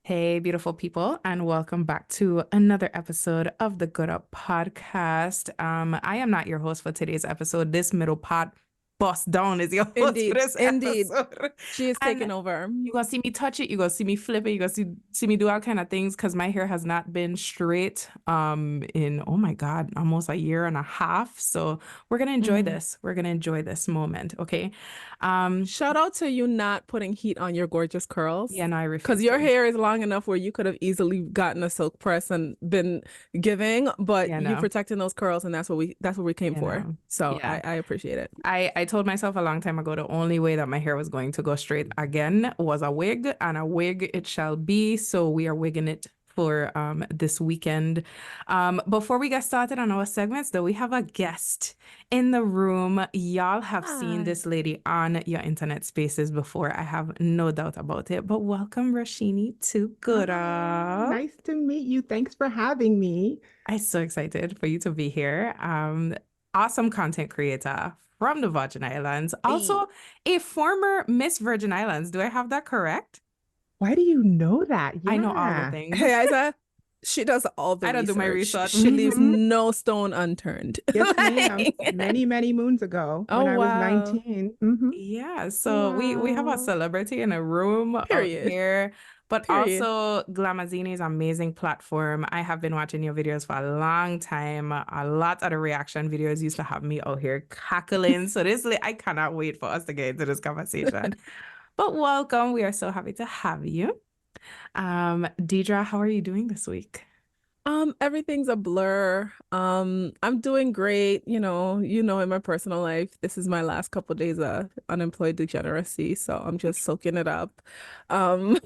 Hey, beautiful people, and welcome back to another episode of the Good Up podcast. I am not your host for today's episode. This middle part bust down is your host for Indeed, this indeed. episode. She is And taking over. you're gonna see me touch it, you're gonna see me flip it, you're gonna see me do all kind of things because my hair has not been straight in oh my God, almost a year and a half. So we're gonna enjoy Mhm. this. We're gonna enjoy this moment, okay? Shout out to you not putting heat on your gorgeous Yeah, curls. no, I Because refuse your to. hair is long enough where you could have easily gotten a silk press and been giving, but Yeah, you no, protecting those curls, and that's what we came you for. know. So Yeah. I appreciate it. I told myself a long time ago the only way that my hair was going to go straight again was a wig, and a wig it shall be. So we are wigging it for this weekend. Before we get started on our segments, though, we have a guest in the room. Y'all have seen Hi. this lady on your internet spaces before. I have no doubt about it. But welcome, Roshini, to Good Hi, Up. nice to meet you. Thanks for having me. I'm so excited for you to be here. Awesome content creator from the Virgin Islands. Hey. Also, a former Miss Virgin Islands. Do I have that correct? Why do you know that? I know all the Yeah. things. Hey, Isa. She does all the I don't do my research. research. She leaves hmm no stone unturned. Yes, ma'am. Like- Many, many moons ago Oh, when I was wow. 19. Yeah, so we have a Wow. celebrity in a room out Period. here, but Period. also Glamazini's amazing platform. I have been watching your videos for a long time. A lot of the reaction videos used to have me out here cackling. So I cannot wait for us to get into this conversation. But welcome. We are so happy to have you. Deidre, how are you doing this week? Everything's a blur. I'm doing great. In my personal life, this is my last couple of days of unemployed degeneracy, so I'm just soaking it up. Um,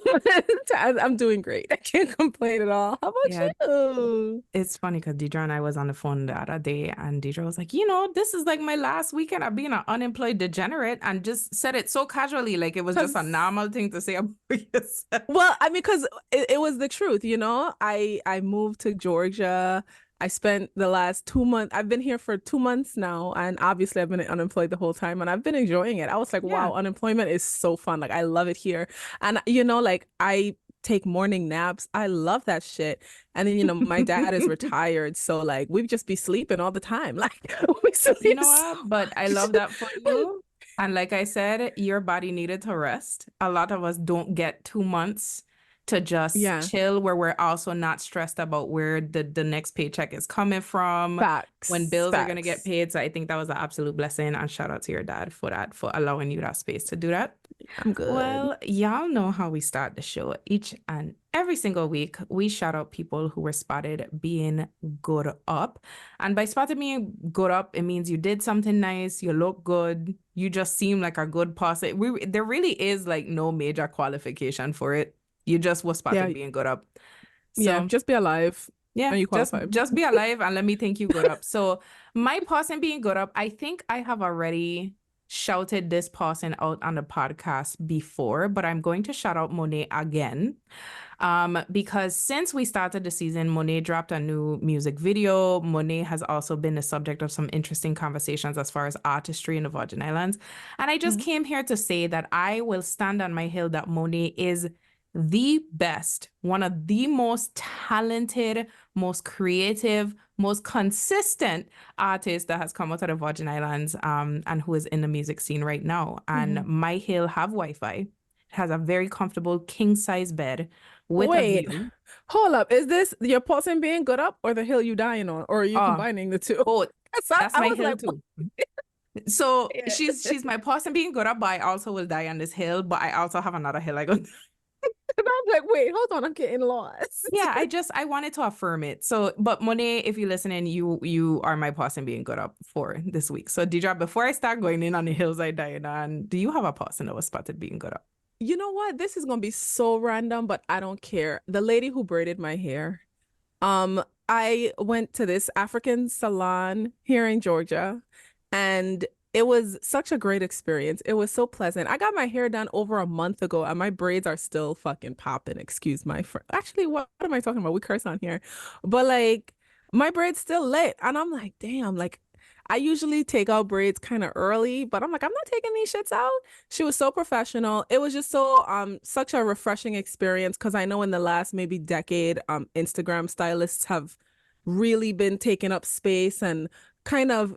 I'm doing great. I can't complain at all. How about Yeah, you? it's funny because Deidre and I was on the phone the other day, and Deidre was like, this is like my last weekend of being an unemployed degenerate, and just said it so casually, like it was just a Because normal thing to say about yourself. Well, I mean, because it was the truth, you know. I moved to Georgia. I spent the last 2 months. I've been here for 2 months now, and obviously I've been unemployed the whole time, and I've been enjoying it. I was like, Yeah. wow, unemployment is so fun. Like I love it here, and like I take morning naps. I love that shit. And then my dad is retired, so like we just be sleeping all the time. Like we You sleep. know what? But I love that for you. And like I said, your body needed to rest. A lot of us don't get 2 months to just Yeah, chill where we're also not stressed about where the next paycheck is coming from, when facts, bills are going to get facts. paid. So I think that was an absolute blessing. And shout out to your dad for that, for allowing you that space to do that. I'm good. Well, y'all know how we start the show. Each and every single week, we shout out people who were spotted being good up. And by spotted being good up, it means you did something nice, you look good, you just seem like a good person. There really is like no major qualification for it. You just were spotted Yeah, being good up. yeah. So Just be alive. yeah, And you just qualified. just be alive and let me think you good up. So my person being good up, I think I have already shouted this person out on the podcast before, but I'm going to shout out Monea again. Because since we started the season, Monea dropped a new music video. Monea has also been the subject of some interesting conversations as far as artistry in the Virgin Islands. And I just Mhm. came here to say that I will stand on my hill that Monea is the best, one of the most talented, most creative, most consistent artist that has come out of the Virgin Islands, and who is in the music scene right now. And Mhm. my hill have Wi-Fi. It has a very comfortable king size bed with a Wait, view. hold up. Is this your person being good up or the hill you dying on? Or are you Oh, combining the two? both. So That's I my was hill like, what? too. So Yeah. she's my person being good up, but I also will die on this hill. But I also have another hill I go. And I'm like, wait, hold on, I'm getting lost. Yeah, I wanted to affirm it. So, but Monet, if you're listening, you are my person being good up for this week. So, Deidre, before I start going in on the hills I died on, do you have a person that was spotted being good up? You know what? This is gonna be so random, but I don't care. The lady who braided my hair. I went to this African salon here in Georgia, and it was such a great experience. It was so pleasant. I got my hair done over a month ago, and my braids are still fucking popping. Excuse my fr Actually, what am I talking about? We curse on here, but like my braids still lit, and I'm like, damn, like I usually take out braids kind of early, but I'm like, I'm not taking these shits out. She was so professional. It was just so such a refreshing experience because I know in the last maybe decade, Instagram stylists have really been taking up space and kind of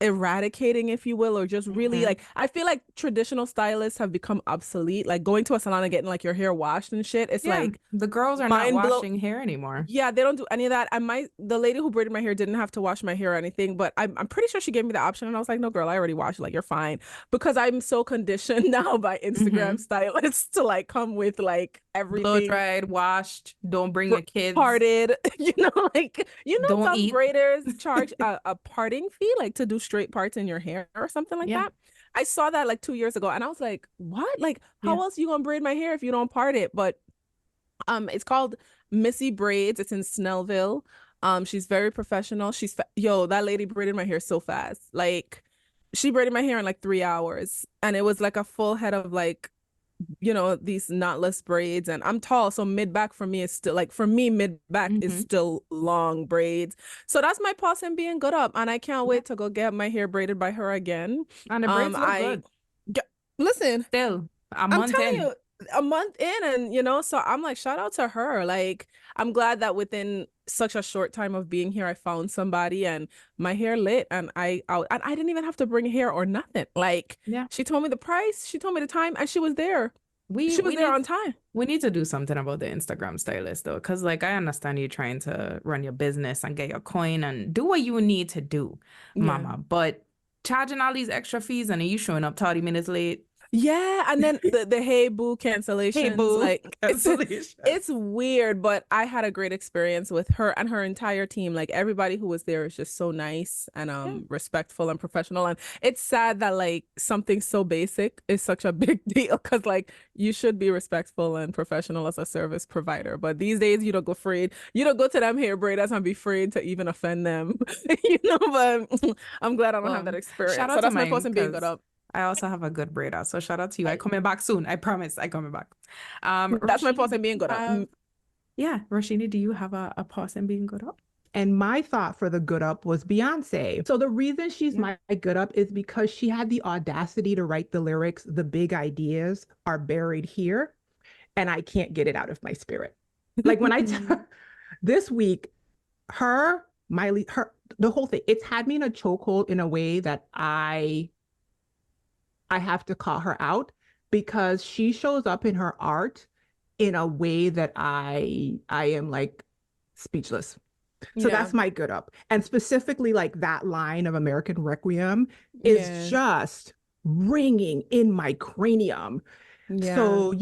eradicating, if you will, or just really like, I feel like traditional stylists have become obsolete. Like going to a salon and getting like your hair washed and shit. It's like the girls are not washing hair anymore. Yeah, they don't do any of that. And the lady who braided my hair didn't have to wash my hair or anything, but I'm pretty sure she gave me the option, and I was like, no, girl, I already washed. Like, you're fine, because I'm so conditioned now by Instagram stylists to like come with like everything blow dried, washed. Don't bring your kids. Parted, like don't some eat. braiders charge a parting fee, like to do straight parts in your hair or something like that. I saw that like 2 years ago, and I was like, what? Like, how else you gonna braid my hair if you don't part it? But it's called Missy Braids. It's in Snellville. She's very professional. That lady braided my hair so fast. Like, she braided my hair in like 3 hours, and it was like a full head of like, these knotless braids. And I'm tall, so mid-back for me is still like, for me, mid-back is still long braids. So that's my person being good up, and I can't wait to go get my hair braided by her again. And the braids look good. Listen, still I'm telling you, a month in, and so I'm like, shout out to her. Like, I'm glad that within such a short time of being here, I found somebody, and my hair lit, and I didn't even have to bring hair or nothing. Like, she told me the price, she told me the time, and she was there. She was there on time. We need to do something about the Instagram stylist though, because like, I understand you trying to run your business and get your coin and do what you need to do, mama, but charging all these extra fees and you showing up 30 minutes late. Yeah, and then the hey boo cancellations. Hey boo, like it's weird, but I had a great experience with her and her entire team. Like, everybody who was there is just so nice and respectful and professional. And it's sad that like something so basic is such a big deal, because like, you should be respectful and professional as a service provider. But these days, you don't go to them hair braiders and be afraid to even offend them. But I'm glad I don't have that experience. Shout out so that's to my person being good up. I also have a good braider, so shout out to you. I coming back soon. I promise. I coming back. That's my person being good up. Yeah, Roshini, do you have a person being good up? And my thought for the good up was Beyonce. So the reason she's my good up is because she had the audacity to write the lyrics. The big ideas are buried here, and I can't get it out of my spirit. Like, when this week, the whole thing, it's had me in a chokehold in a way that I have to call her out, because she shows up in her art in a way that I am like speechless. So that's my good up. And specifically, like, that line of American Requiem is just ringing in my cranium. So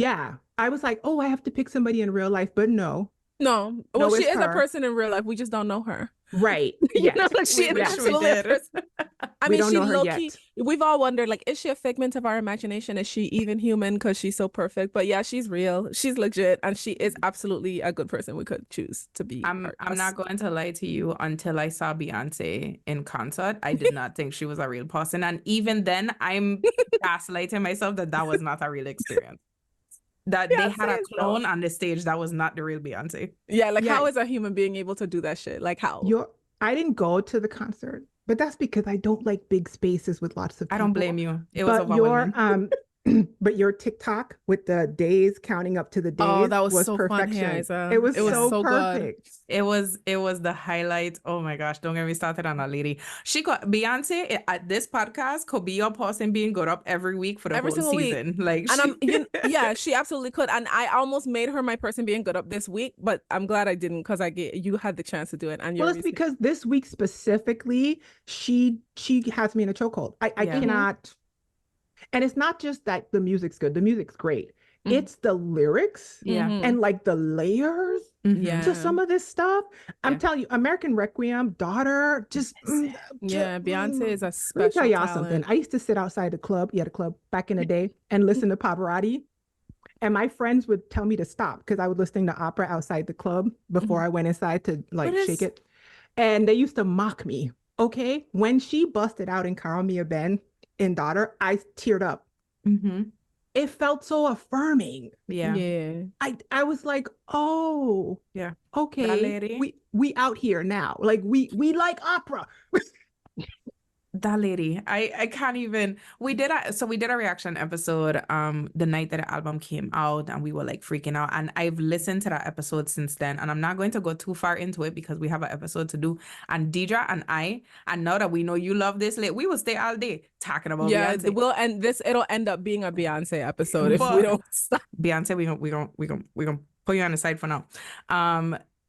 I was like, oh, I have to pick somebody in real life, but no. Well, she is a person in real life. We just don't know her. Right. Like, she is absolutely a person. I mean, she low-key, we've all wondered, like, is she a figment of our imagination? Is she even human because she's so perfect? But yeah, she's real. She's legit, and she is absolutely a good person we could choose to be. I'm not going to lie to you. Until I saw Beyonce in concert, I did not think she was a real person. And even then, I'm gaslighting myself that was not a real experience. That they had a clone on the stage that was not the real Beyonce. Yeah, like, how is a human being able to do that shit? Like, how? I didn't go to the concert, but that's because I don't like big spaces with lots of people. I don't blame you. It was overwhelming. But your TikTok with the days, counting up to the days, that was so perfection. Fun, it was so Good. perfect. It was the highlight. Oh my gosh, don't get me started on that lady. Beyonce at this podcast could be your person being good up every week for the whole season. Like, and she absolutely could. And I almost made her my person being good up this week, but I'm glad I didn't, because you had the chance to do it. And it's because this week specifically, she has me in a chokehold. I cannot. And it's not just that the music's good. The music's great. It's the lyrics and like the layers to some of this stuff. I'm telling you, American Requiem, Daughter, Beyonce is a special Let me tell y'all talent. something. I used to sit outside the club, back in the day, and listen to Pavarotti. And my friends would tell me to stop because I was listening to opera outside the club before I went inside to shake it. And they used to mock me. Okay. When she busted out in Call Me a Ben in Daughter, I teared up. It felt so affirming. I was like, oh, okay, we out here now. Like, we like opera. that lady, I can't even. We did a reaction episode the night that the album came out, and we were like freaking out, and I've listened to that episode since then, and I'm not going to go too far into it because we have an episode to do. And Deidre and I, and now that we know you love this late, we will stay all day talking about Beyonce. And it'll end up being a Beyonce episode if we don't stop. Beyonce, we gonna put you on the side for now.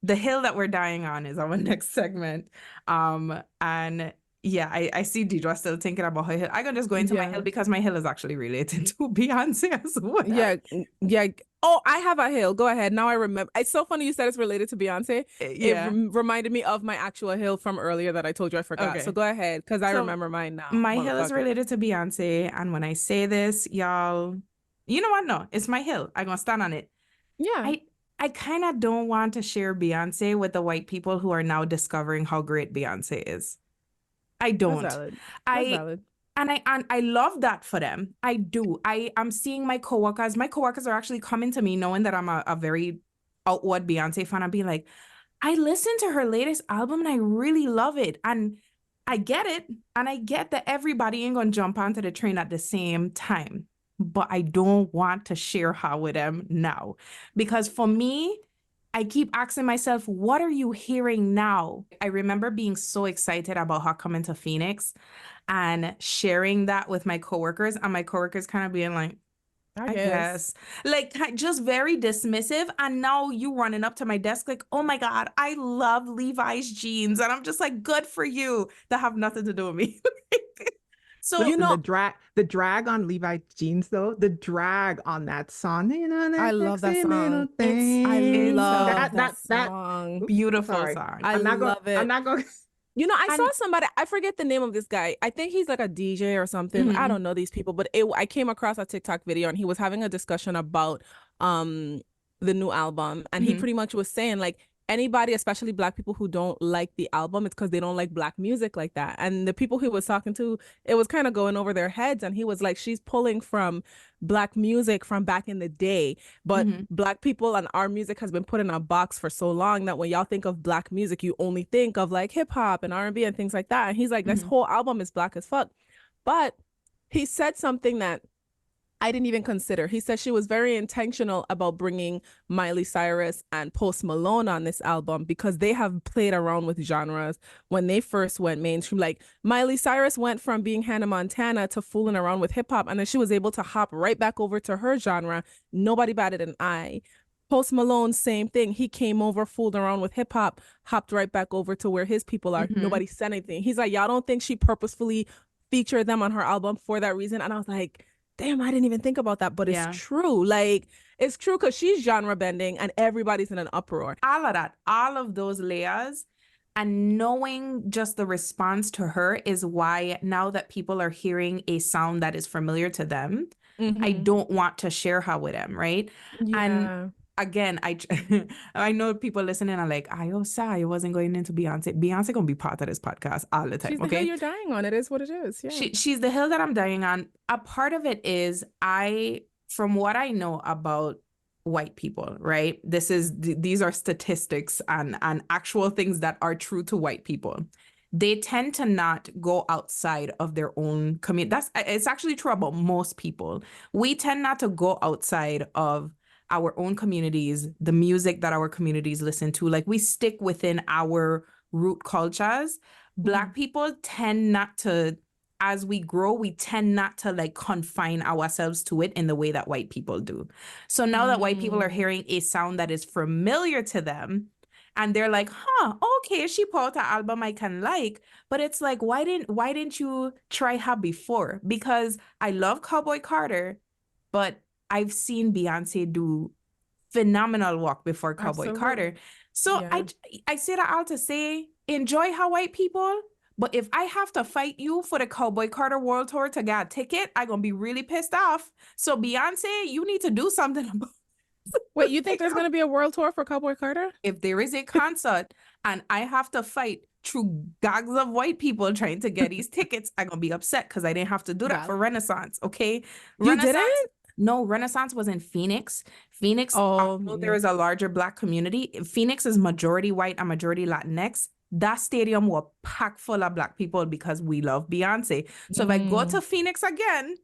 The hill that we're dying on is our next segment. And yeah, I see Deidre still thinking about her hill. I can just go into my hill because my hill is actually related to Beyonce as well. Yeah. Oh, I have a hill. Go ahead. Now I remember. It's so funny you said it's related to Beyonce. Yeah. It reminded me of my actual hill from earlier that I told you I forgot. Okay. So go ahead, because I remember mine now. My hill is related to Beyonce. And when I say this, y'all, you know what? No, it's my hill. I'm going to stand on it. Yeah. I kind of don't want to share Beyonce with the white people who are now discovering how great Beyonce is. I don't. That's valid. And I love that for them. I do. I'm seeing my coworkers. My coworkers are actually coming to me knowing that I'm a very outward Beyonce fan and being like, I listened to her latest album and I really love it. And I get it. And I get that everybody ain't gonna jump onto the train at the same time. But I don't want to share her with them now. Because for me, I keep asking myself, what are you hearing now? I remember being so excited about her coming to Phoenix and sharing that with my coworkers, and my coworkers kind of being like, I guess. Like, just very dismissive. And now you running up to my desk like, oh my God, I love Levi's jeans. And I'm just like, good for you. That have nothing to do with me. So listen, the drag on Levi jeans though, the drag on that song, you know, I love that song. I love that song. Beautiful song. I love it. I'm not going. You know, I saw somebody, I forget the name of this guy. I think he's like a DJ or something. Mm-hmm. I don't know these people, but I came across a TikTok video and he was having a discussion about the new album, and he pretty much was saying like, anybody, especially Black people who don't like the album, it's because they don't like Black music like that. And the people he was talking to, it was kind of going over their heads. And he was like, she's pulling from Black music from back in the day. But Black people and our music has been put in a box for so long that when y'all think of Black music, you only think of like hip hop and R&B and things like that. And he's like, this whole album is Black as fuck. But he said something that I didn't even consider. He said she was very intentional about bringing Miley Cyrus and Post Malone on this album because they have played around with genres when they first went mainstream. Like Miley Cyrus went from being Hannah Montana to fooling around with hip hop, and then she was able to hop right back over to her genre. Nobody batted an eye. Post Malone, same thing. He came over, fooled around with hip hop, hopped right back over to where his people are. Nobody said anything. He's like, y'all don't think she purposefully featured them on her album for that reason? And I was like, damn, I didn't even think about that, but it's true. Like, it's true because she's genre bending and everybody's in an uproar. All of that, all of those layers, and knowing just the response to her is why now that people are hearing a sound that is familiar to them, I don't want to share her with them, right? And again, I know people listening are like, I wasn't going into Beyonce. Beyonce gonna be part of this podcast all the time. She's the hill you're dying on. It is what it is. Yeah. She's the hill that I'm dying on. A part of it is from what I know about white people, right? These are statistics and actual things that are true to white people. They tend to not go outside of their own community. It's actually true about most people. We tend not to go outside of our own communities, the music that our communities listen to. Like, we stick within our root cultures. Black people tend not to, as we grow, we tend not to like confine ourselves to it in the way that white people do. So now that white people are hearing a sound that is familiar to them, and they're like, okay, she put out an album I can like, but it's like, why didn't you try her before? Because I love Cowboy Carter, but I've seen Beyonce do phenomenal work before Cowboy Carter. So I say that all to say, enjoy her, white people. But if I have to fight you for the Cowboy Carter World Tour to get a ticket, I'm going to be really pissed off. So Beyonce, you need to do something about it. Wait, you think there's going to be a world tour for Cowboy Carter? If there is a concert and I have to fight through gangs of white people trying to get these tickets, I'm going to be upset because I didn't have to do that for Renaissance, okay? You didn't? No, Renaissance was in Phoenix. There is a larger Black community. Phoenix is majority white and majority Latinx. that stadium was packed full of Black people because we love Beyonce. So if I go to Phoenix again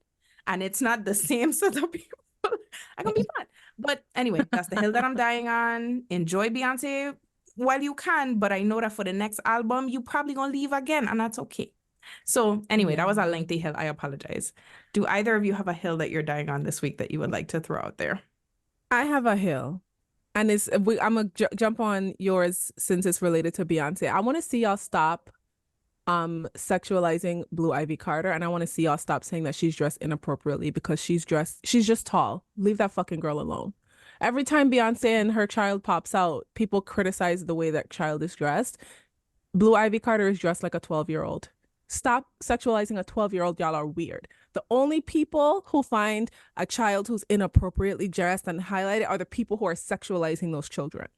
and it's not the same set of people, I'm gonna be fine. But anyway, that's the hill that I'm dying on. Enjoy Beyonce while you can, but I know that for the next album, you probably gonna leave again, and that's okay. So anyway, that was a lengthy hill. I apologize. Do either of you have a hill that you're dying on this week that you would like to throw out there? I have a hill. And I'm gonna jump on yours since it's related to Beyonce. I want to see y'all stop sexualizing Blue Ivy Carter, and I want to see y'all stop saying that she's dressed inappropriately because she's just tall. Leave that fucking girl alone. Every time Beyonce and her child pops out, people criticize the way that child is dressed. Blue Ivy Carter is dressed like a 12-year-old. Stop sexualizing a 12-year-old. Y'all are weird. The only people who find a child who's inappropriately dressed and highlighted are the people who are sexualizing those children.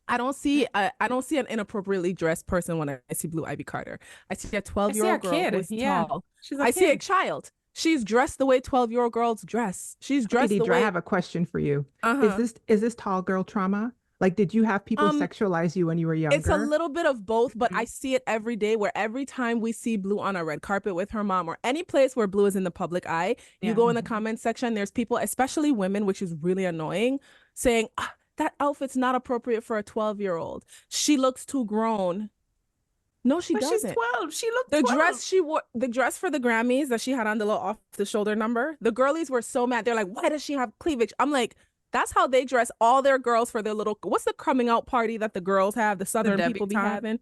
I don't see an inappropriately dressed person when I see Blue Ivy Carter. I see a 12-year-old girl who's tall. I see a child. She's dressed the way 12-year-old girls dress. She's dressed the way. I have a question for you. Is this tall girl trauma? Like, did you have people sexualize you when you were younger? It's a little bit of both, but I see it every day where every time we see Blue on a red carpet with her mom or any place where Blue is in the public eye, you go in the comment section, there's people, especially women, which is really annoying, saying, that outfit's not appropriate for a 12-year-old. She looks too grown. No, she doesn't. She's 12. She looked 12. The dress she wore, the dress for the Grammys that she had on, the little off the shoulder number, the girlies were so mad. They're like, why does she have cleavage? I'm like, that's how they dress all their girls for their little, what's the coming out party that the girls have, the Southern people be having?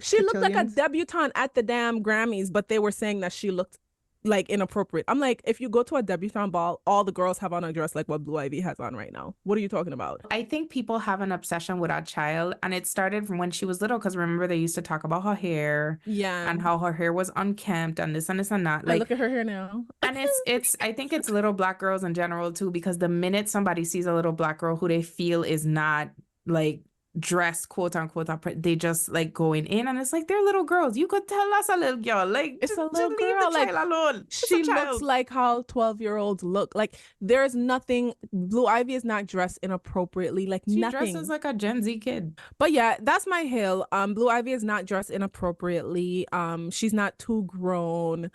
She looked like a debutante at the damn Grammys, but they were saying that she looked like inappropriate. I'm like, if you go to a debutante ball, all the girls have on a dress like what Blue Ivy has on right now. What are you talking about? I think people have an obsession with our child, and it started from when she was little, because remember they used to talk about her hair, and how her hair was unkempt and this and this and that. Like, look at her hair now. And it's I think it's little Black girls in general too, because the minute somebody sees a little Black girl who they feel is not like dressed quote unquote, they just like going in, and it's like they're little girls. You could tell us a little girl, like it's a little girl, leave the like child alone. She looks like how 12-year-olds look. Like there's nothing. Blue Ivy is not dressed inappropriately. Like she nothing. dresses like a Gen Z kid. But yeah, that's my hill. Blue Ivy is not dressed inappropriately. She's not too grown.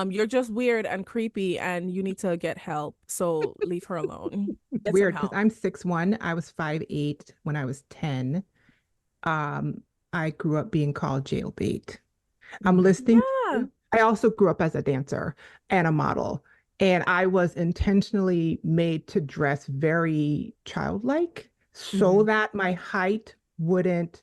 You're just weird and creepy, and you need to get help. So leave her alone. Weird, because I'm 6'1". I was 5'8" when I was 10. I grew up being called jailbait. I'm listening. Yeah. I also grew up as a dancer and a model, and I was intentionally made to dress very childlike so that my height wouldn't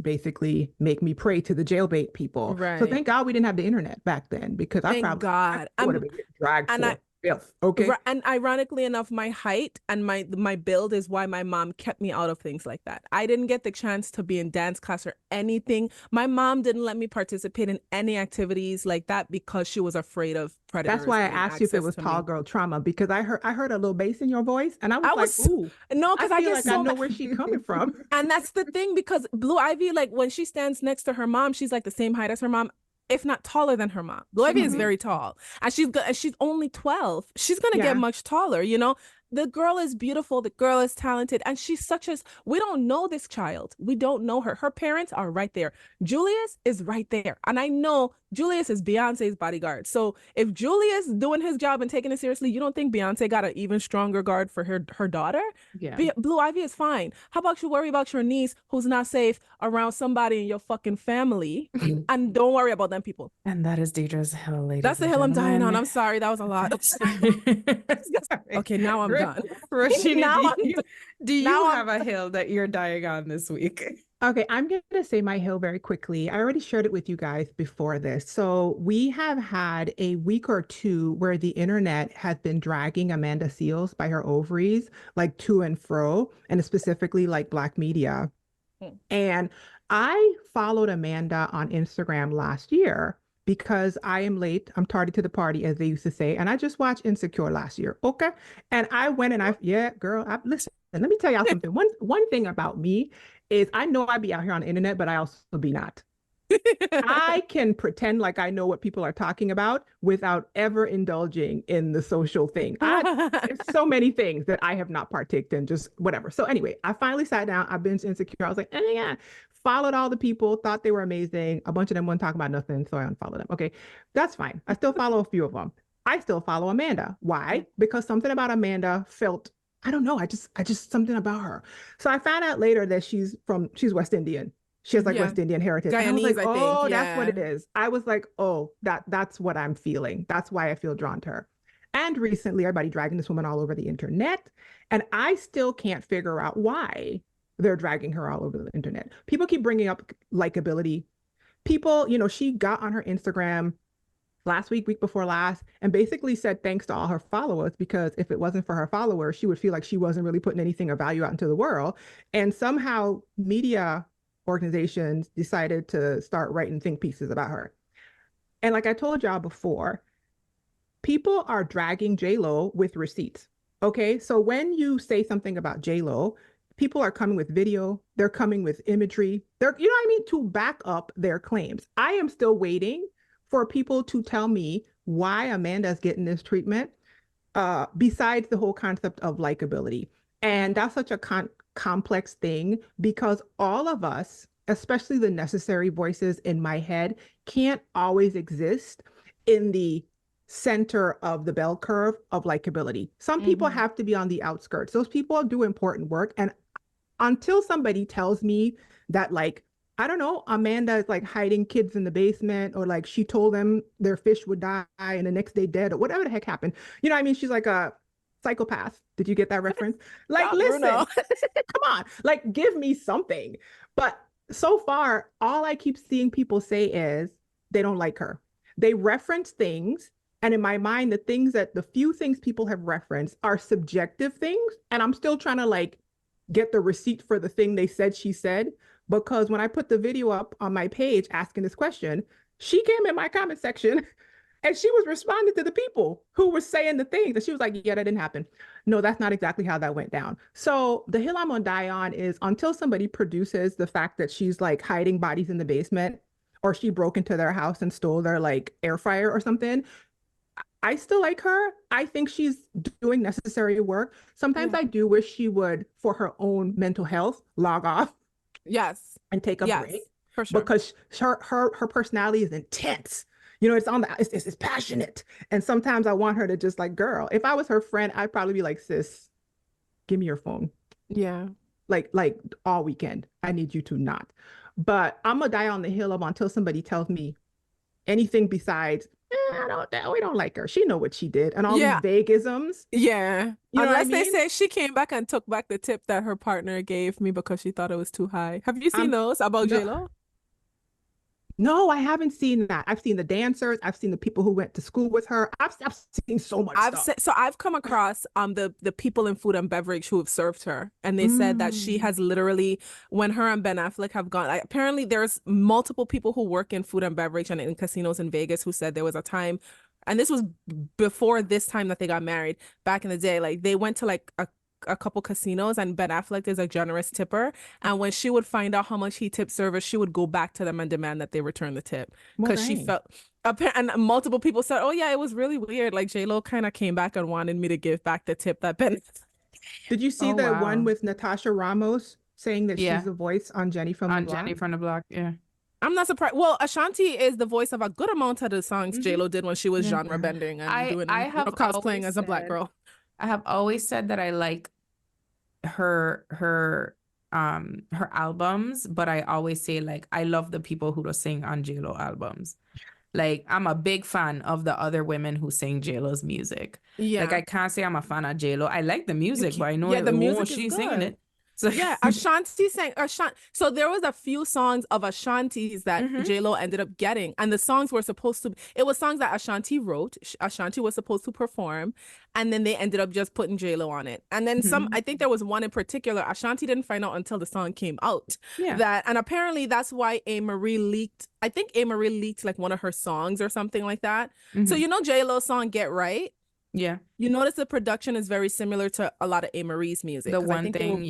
basically make me prey to the jailbait people. Right. So thank God we didn't have the internet back then, because I probably would have been dragged for filth. Okay. And ironically enough, my height and my build is why my mom kept me out of things like that. I didn't get the chance to be in dance class or anything. My mom didn't let me participate in any activities like that because she was afraid of predators. That's why I asked you if it was tall girl trauma, because I heard a little bass in your voice, and I was like, ooh, no, because I get I know where she's coming from. And that's the thing, because Blue Ivy, like when she stands next to her mom, she's like the same height as her mom, if not taller than her mom. Blue Ivy is very tall, and she's only 12. She's gonna get much taller, you know. The girl is beautiful. The girl is talented, and she's we don't know this child. We don't know her. Her parents are right there. Julius is right there, and I know Julius is Beyonce's bodyguard. So if Julius doing his job and taking it seriously, you don't think Beyonce got an even stronger guard for her daughter? Yeah. Blue Ivy is fine. How about you worry about your niece who's not safe around somebody in your fucking family, and don't worry about them people. And that is Deidre's hill, ladies. That's the hill I'm dying on. I'm sorry, that was a lot. Okay, now I'm done. Roshini, do you have a hill that you're dying on this week? Okay, I'm going to say my hill very quickly. I already shared it with you guys before this. So we have had a week or two where the internet has been dragging Amanda Seales by her ovaries, like to and fro, and specifically like Black media. And I followed Amanda on Instagram last year because I am late. I'm tardy to the party, as they used to say. And I just watched Insecure last year. Okay. And I went and listen, let me tell y'all something. One thing about me is I know I be out here on the internet, but I also be not. I can pretend like I know what people are talking about without ever indulging in the social thing. There's so many things that I have not partaked in, just whatever. So anyway, I finally sat down. I've been insecure. I was like, yeah. Followed all the people, thought they were amazing. A bunch of them wouldn't talk about nothing, so I unfollowed them. Okay, that's fine. I still follow a few of them. I still follow Amanda. Why? Because something about Amanda felt, I don't know, I just something about her. So I found out later that she's West Indian. She has like West Indian heritage. And I was like, Guyanese, I oh, think. that's what it is. I was like, oh, that's what I'm feeling. That's why I feel drawn to her. And recently, everybody dragging this woman all over the internet. And I still can't figure out why they're dragging her all over the internet. People keep bringing up likability. People, she got on her Instagram last week before last, and basically said thanks to all her followers, because if it wasn't for her followers, she would feel like she wasn't really putting anything of value out into the world. And somehow media organizations decided to start writing think pieces about her. And like I told y'all before, people are dragging J-Lo with receipts. Okay, so when you say something about J-Lo, people are coming with video, they're coming with imagery, to back up their claims. I am still waiting for people to tell me why Amanda's getting this treatment, besides the whole concept of likability. And that's such a complex thing, because all of us, especially the necessary voices in my head, can't always exist in the center of the bell curve of likability. Some people have to be on the outskirts. Those people do important work. And until somebody tells me that, like, I don't know, Amanda is like hiding kids in the basement, or like she told them their fish would die and the next day dead, or whatever the heck happened. She's like a psychopath. Did you get that reference? Like, listen, come on, like, give me something. But so far, all I keep seeing people say is they don't like her. They reference things. And in my mind, the few things people have referenced are subjective things. And I'm still trying to like get the receipt for the thing they said she said. Because when I put the video up on my page asking this question, she came in my comment section and she was responding to the people who were saying the things. And she was like, yeah, that didn't happen. No, that's not exactly how that went down. So the hill I'm gonna die on is, until somebody produces the fact that she's like hiding bodies in the basement, or she broke into their house and stole their like air fryer or something, I still like her. I think she's doing necessary work. Sometimes I do wish she would, for her own mental health, log off. Yes. And take a break. For sure. Because her personality is intense. It's passionate. And sometimes I want her to just like, girl, if I was her friend, I'd probably be like, sis, give me your phone. Yeah. Like all weekend. I need you to not. But I'm gonna die on the hill until somebody tells me anything besides, we don't like her. She know what she did. And all these vaguisms. Yeah. Unless they say she came back and took back the tip that her partner gave me because she thought it was too high. Have you seen those about J-Lo? No, I haven't seen that. I've seen the dancers. I've seen the people who went to school with her. I've seen so much stuff. I've come across the people in food and beverage who have served her, and they said that she has literally, when her and Ben Affleck have gone, apparently there's multiple people who work in food and beverage and in casinos in Vegas who said there was a time, and this was before this time that they got married, back in the day, like they went to like a couple casinos, and Ben Affleck is a generous tipper, and when she would find out how much he tipped servers, she would go back to them and demand that they return the tip, because she felt, and multiple people said, oh yeah, it was really weird, like J-Lo kind of came back and wanted me to give back the tip that Ben. Did you see the one with Natasha Ramos saying that she's the voice on Jenny from the Block? Jenny from the Block, yeah. I'm not surprised. Well, Ashanti is the voice of a good amount of the songs J-Lo did when she was genre bending and doing cosplaying as a Black girl. I have always said that I like her albums, but I always say, like, I love the people who sing on J-Lo albums. Like, I'm a big fan of the other women who sing J-Lo's music. Yeah. Like, I can't say I'm a fan of J-Lo. I like the music, but I know the music she's singing it. So yeah, Ashanti sang Ashanti. So there was a few songs of Ashanti's that J-Lo ended up getting, and the songs were supposed to. It was songs that Ashanti wrote. Ashanti was supposed to perform, and then they ended up just putting J-Lo on it. And then some. I think there was one in particular. Ashanti didn't find out until the song came out. Yeah. And apparently that's why A-Marie leaked. I think A-Marie leaked like one of her songs or something like that. So J-Lo's song "Get Right." Yeah. You notice the production is very similar to a lot of A-Marie's music. The one thing,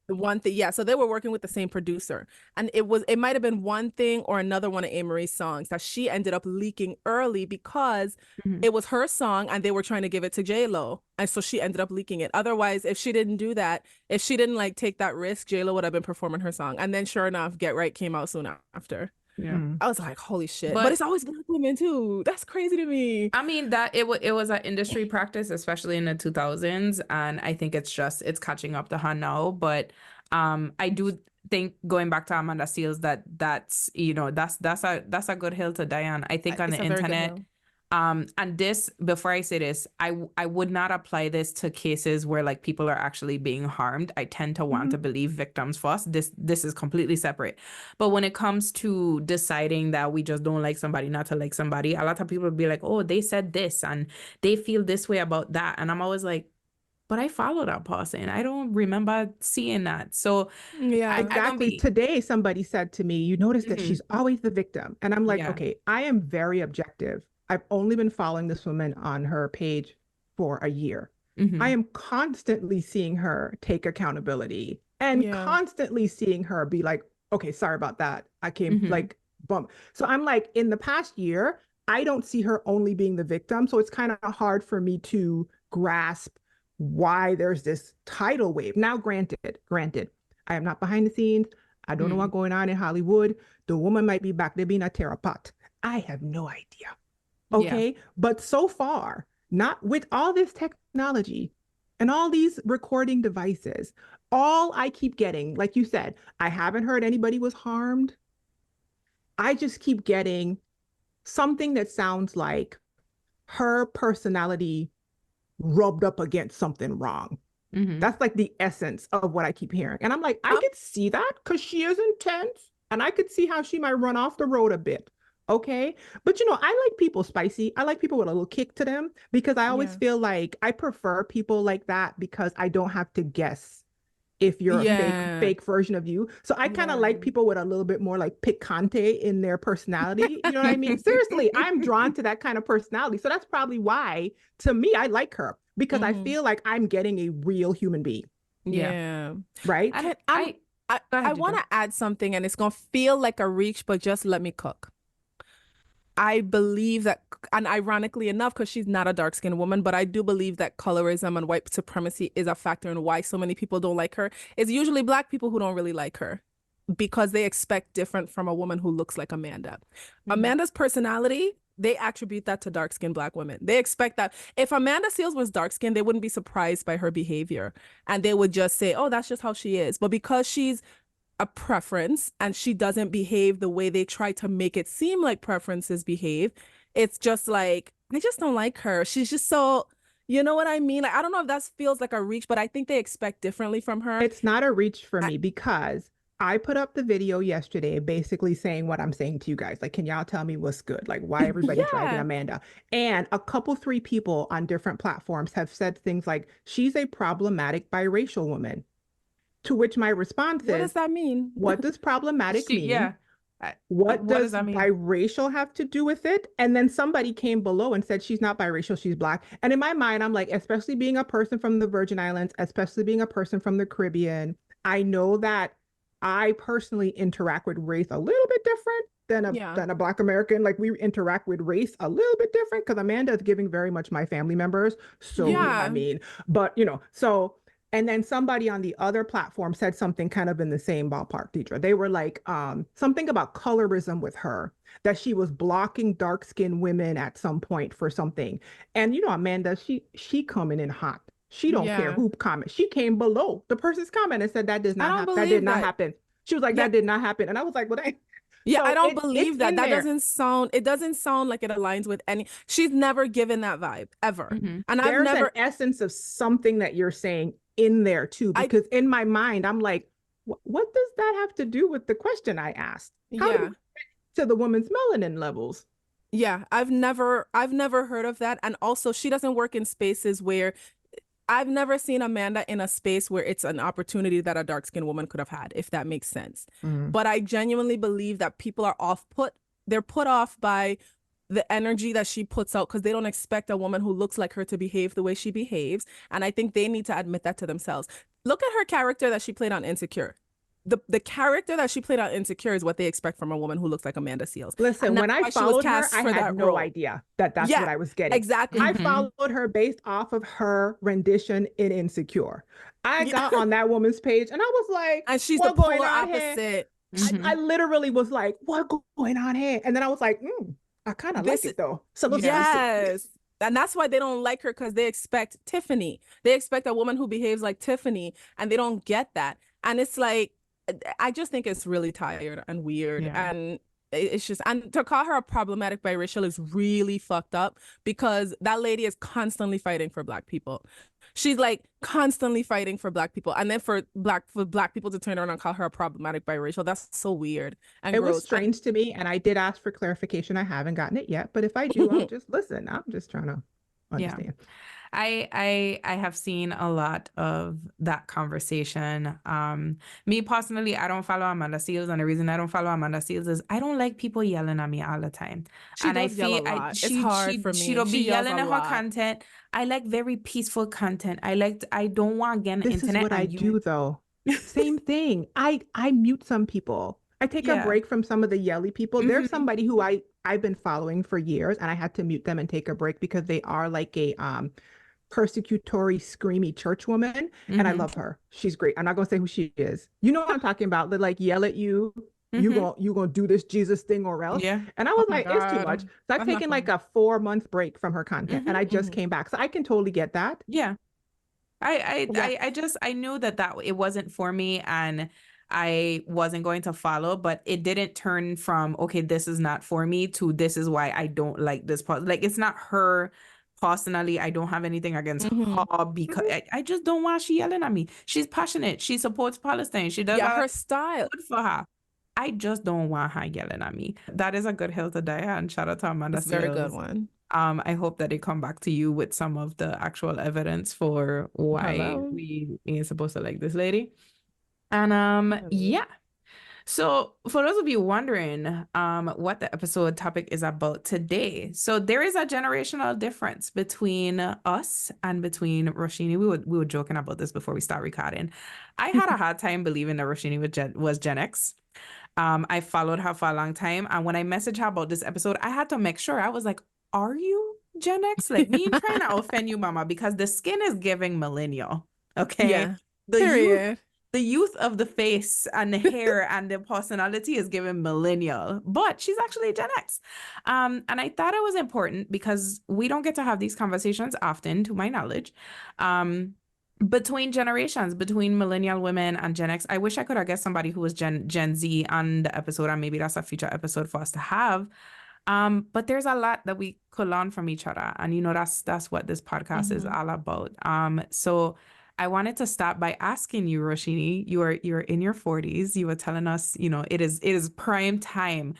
One thing, yeah. So they were working with the same producer, and it might have been one thing or another one of Amerie's songs that she ended up leaking early because it was her song and they were trying to give it to J-Lo, and so she ended up leaking it. Otherwise, if she didn't do that, if she didn't like take that risk, J-Lo would have been performing her song. And then sure enough, Get Right came out soon after. Yeah. I was like, holy shit. But But it's always black women too. That's crazy to me. I mean that it was an industry practice, especially in the 2000s, and I think it's catching up to her now. But I do think, going back to Amanda Seales, that's that's a good hill to die on. I think on It's the a very good internet. hill. And this, before I say this, I would not apply this to cases where like people are actually being harmed. I tend to want to believe victims first. This is completely separate. But when it comes to deciding that we just don't like somebody, not to like somebody, a lot of people will be like, oh, they said this and they feel this way about that. And I'm always like, but I follow that person. I don't remember seeing that. So Yeah. Exactly. Today, somebody said to me, you notice that she's always the victim. And I'm like, Yeah. okay, I am very objective. I've only been following this woman on her page for a year. I am constantly seeing her take accountability and constantly seeing her be like, okay, sorry about that. I came like, bump. So I'm like, in the past year, I don't see her only being the victim. So it's kind of hard for me to grasp why there's this tidal wave. Now, granted, I am not behind the scenes. I don't know what's going on in Hollywood. The woman might be back there being a therapist. I have no idea. Okay. Yeah. But so far, not with all this technology and all these recording devices, all I keep getting, like you said, I haven't heard anybody was harmed. I just keep getting something that sounds like her personality rubbed up against something wrong. That's like the essence of what I keep hearing. And I'm like, I could see that because she is intense and I could see how she might run off the road a bit. Okay. But I like people spicy. I like people with a little kick to them because I always feel like I prefer people like that because I don't have to guess if you're a fake version of you. So I kind of like people with a little bit more like picante in their personality. You know what I mean? Seriously, I'm drawn to that kind of personality. So that's probably why, to me, I like her because I feel like I'm getting a real human being. Yeah. Right? I want to add something and it's going to feel like a reach, but just let me cook. I believe that, and ironically enough, because she's not a dark-skinned woman, but I do believe that colorism and white supremacy is a factor in why so many people don't like her. It's usually Black people who don't really like her because they expect different from a woman who looks like Amanda. Amanda's personality, they attribute that to dark-skinned Black women. They expect that if Amanda Seales was dark-skinned, they wouldn't be surprised by her behavior. And they would just say, oh, that's just how she is. But because she's a preference and she doesn't behave the way they try to make it seem like preferences behave, it's just like, I just don't like her. She's just so, you know what I mean? Like, I don't know if that feels like a reach, but I think they expect differently from her. It's not a reach for me because I put up the video yesterday basically saying what I'm saying to you guys. Like, can y'all tell me what's good? Like, why everybody dragging Amanda? And a couple, 3 people on different platforms have said things like, she's a problematic biracial woman. To which my response is, what does that mean? What does problematic mean? Yeah. What does that mean? Biracial have to do with it? And then somebody came below and said she's not biracial, she's Black. And in my mind, I'm like, especially being a person from the Virgin Islands, especially being a person from the Caribbean, I know that I personally interact with race a little bit different than a Black American. Like, we interact with race a little bit different because Amanda is giving very much my family members. So I mean, but so. And then somebody on the other platform said something kind of in the same ballpark, Deidre. They were like, something about colorism with her, that she was blocking dark-skinned women at some point for something. And Amanda, she coming in hot. She don't care who comment. She came below the person's comment and said that did not happen. That did not happen. She was like, that did not happen. And I was like, well, yeah, so I don't believe that. That doesn't sound like it aligns with any. She's never given that vibe ever. And there's an essence of something that you're saying in there too, because in my mind, I'm like, what does that have to do with the question I asked? How do we get to the woman's melanin levels? Yeah, I've never heard of that. And also, she doesn't work in spaces where I've never seen Amanda in a space where it's an opportunity that a dark-skinned woman could have had, if that makes sense. But I genuinely believe that people are they're put off by the energy that she puts out because they don't expect a woman who looks like her to behave the way she behaves. And I think they need to admit that to themselves. Look at her character that she played on Insecure. The character that she played on Insecure is what they expect from a woman who looks like Amanda Seales. Listen, And when that's I why she was followed her, cast I for had that no role. idea that that's Yeah, what I was getting. exactly. I Mhm. followed her based off of her rendition in Insecure. I Yeah. got on that woman's page and I was like, And she's the what going polar on here? opposite. I literally was like, what going on here? And then I was like, I kind of like This it though. So let's Yes. And that's why they don't like her, because they expect Tiffany. They expect a woman who behaves like Tiffany, and they don't get that. And it's like, I just think it's really tired and weird. Yeah. And it's just, and to call her a problematic biracial is really fucked up, because that lady is constantly fighting for Black people. She's like constantly fighting for Black people. And then for black people to turn around and call her a problematic biracial, that's so weird and It gross. was strange to me, and I did ask for clarification. I haven't gotten it yet, but if I do, I'll just listen. I'm just trying to understand. I have seen a lot of that conversation. Me personally, I don't follow Amanda Seales, and the reason I don't follow Amanda Seales is I don't like people yelling at me all the time. She And I does yell a feel lot. It's hard for she me. don't be She yells yelling a at her lot. content. I like very peaceful content. I don't want to get on the This is internet what I and you do though. Same thing. I mute some people. I take a Yeah. break from some of the yelly people. There's Mhm. somebody who I've been following for years, and I had to mute them and take a break because they are like a persecutory, screamy church woman, and I Mhm. love her. She's great. I'm not gonna say who she is. You know what I'm talking about? They like yell at you. Mhm. You gonna do this Jesus thing or else. Yeah. And I was Oh my like, it's too much. God. So I've I'm not taken like gonna. a 4 month break from her content, and I just Mhm. came back. So I can totally get that. Yeah. Yeah. I just I knew that it wasn't for me, and I wasn't going to follow, but it didn't turn from, okay, this is not for me, to this is why I don't like this part. Like, it's not her personally. I don't have anything against Mhm. her, because Mhm. I just don't want she yelling at me. She's passionate. She supports Palestine. She does Yeah, all her that. style. Good for her. I just don't want her yelling at me. That is a good hill to die on. Shout out to Amanda It's a very good Seales. one. I hope that they come back to you with some of the actual evidence for why Hello. we ain't supposed to like this lady. And Hello. yeah. So for those of you wondering what the episode topic is about today, so there is a generational difference between us and between Roshini. We were joking about this before we start recording. I had a hard time believing that Roshini was Gen X. I followed her for a long time, and when I messaged her about this episode, I had to make sure. I was like, are you Gen X? Like, me ain't trying to offend you, mama, because the skin is giving millennial. Okay. Yeah. The Period. youth of the face and the hair and the personality is given millennial, but she's actually Gen X. And I thought it was important because we don't get to have these conversations often, to my knowledge, between generations, between millennial women and Gen X. I wish I could have guessed somebody who was Gen Z on the episode, and maybe that's a future episode for us to have. But there's a lot that we could learn from each other, and that's what this podcast is all about. So I wanted to start by asking you, Roshini, you're in your 40s. You were telling us, it is prime time.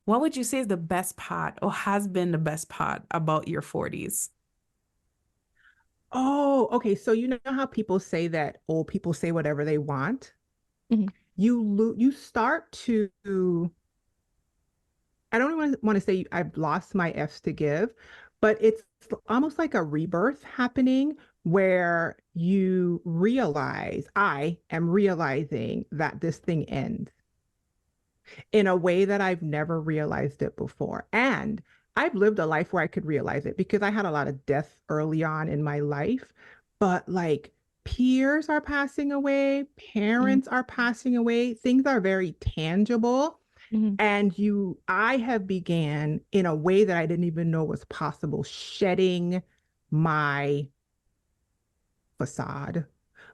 What would you say is the best part, or has been the best part, about your 40s? Oh, okay. So you know how people say that old people say whatever they want? Mhm. You start to, I don't even want to say I've lost my F's to give, but it's almost like a rebirth happening where I am realizing that this thing ends in a way that I've never realized it before. And I've lived a life where I could realize it because I had a lot of death early on in my life, but like peers are passing away, parents are passing away, things are very tangible. Mhm. And I have began in a way that I didn't even know was possible, shedding my facade,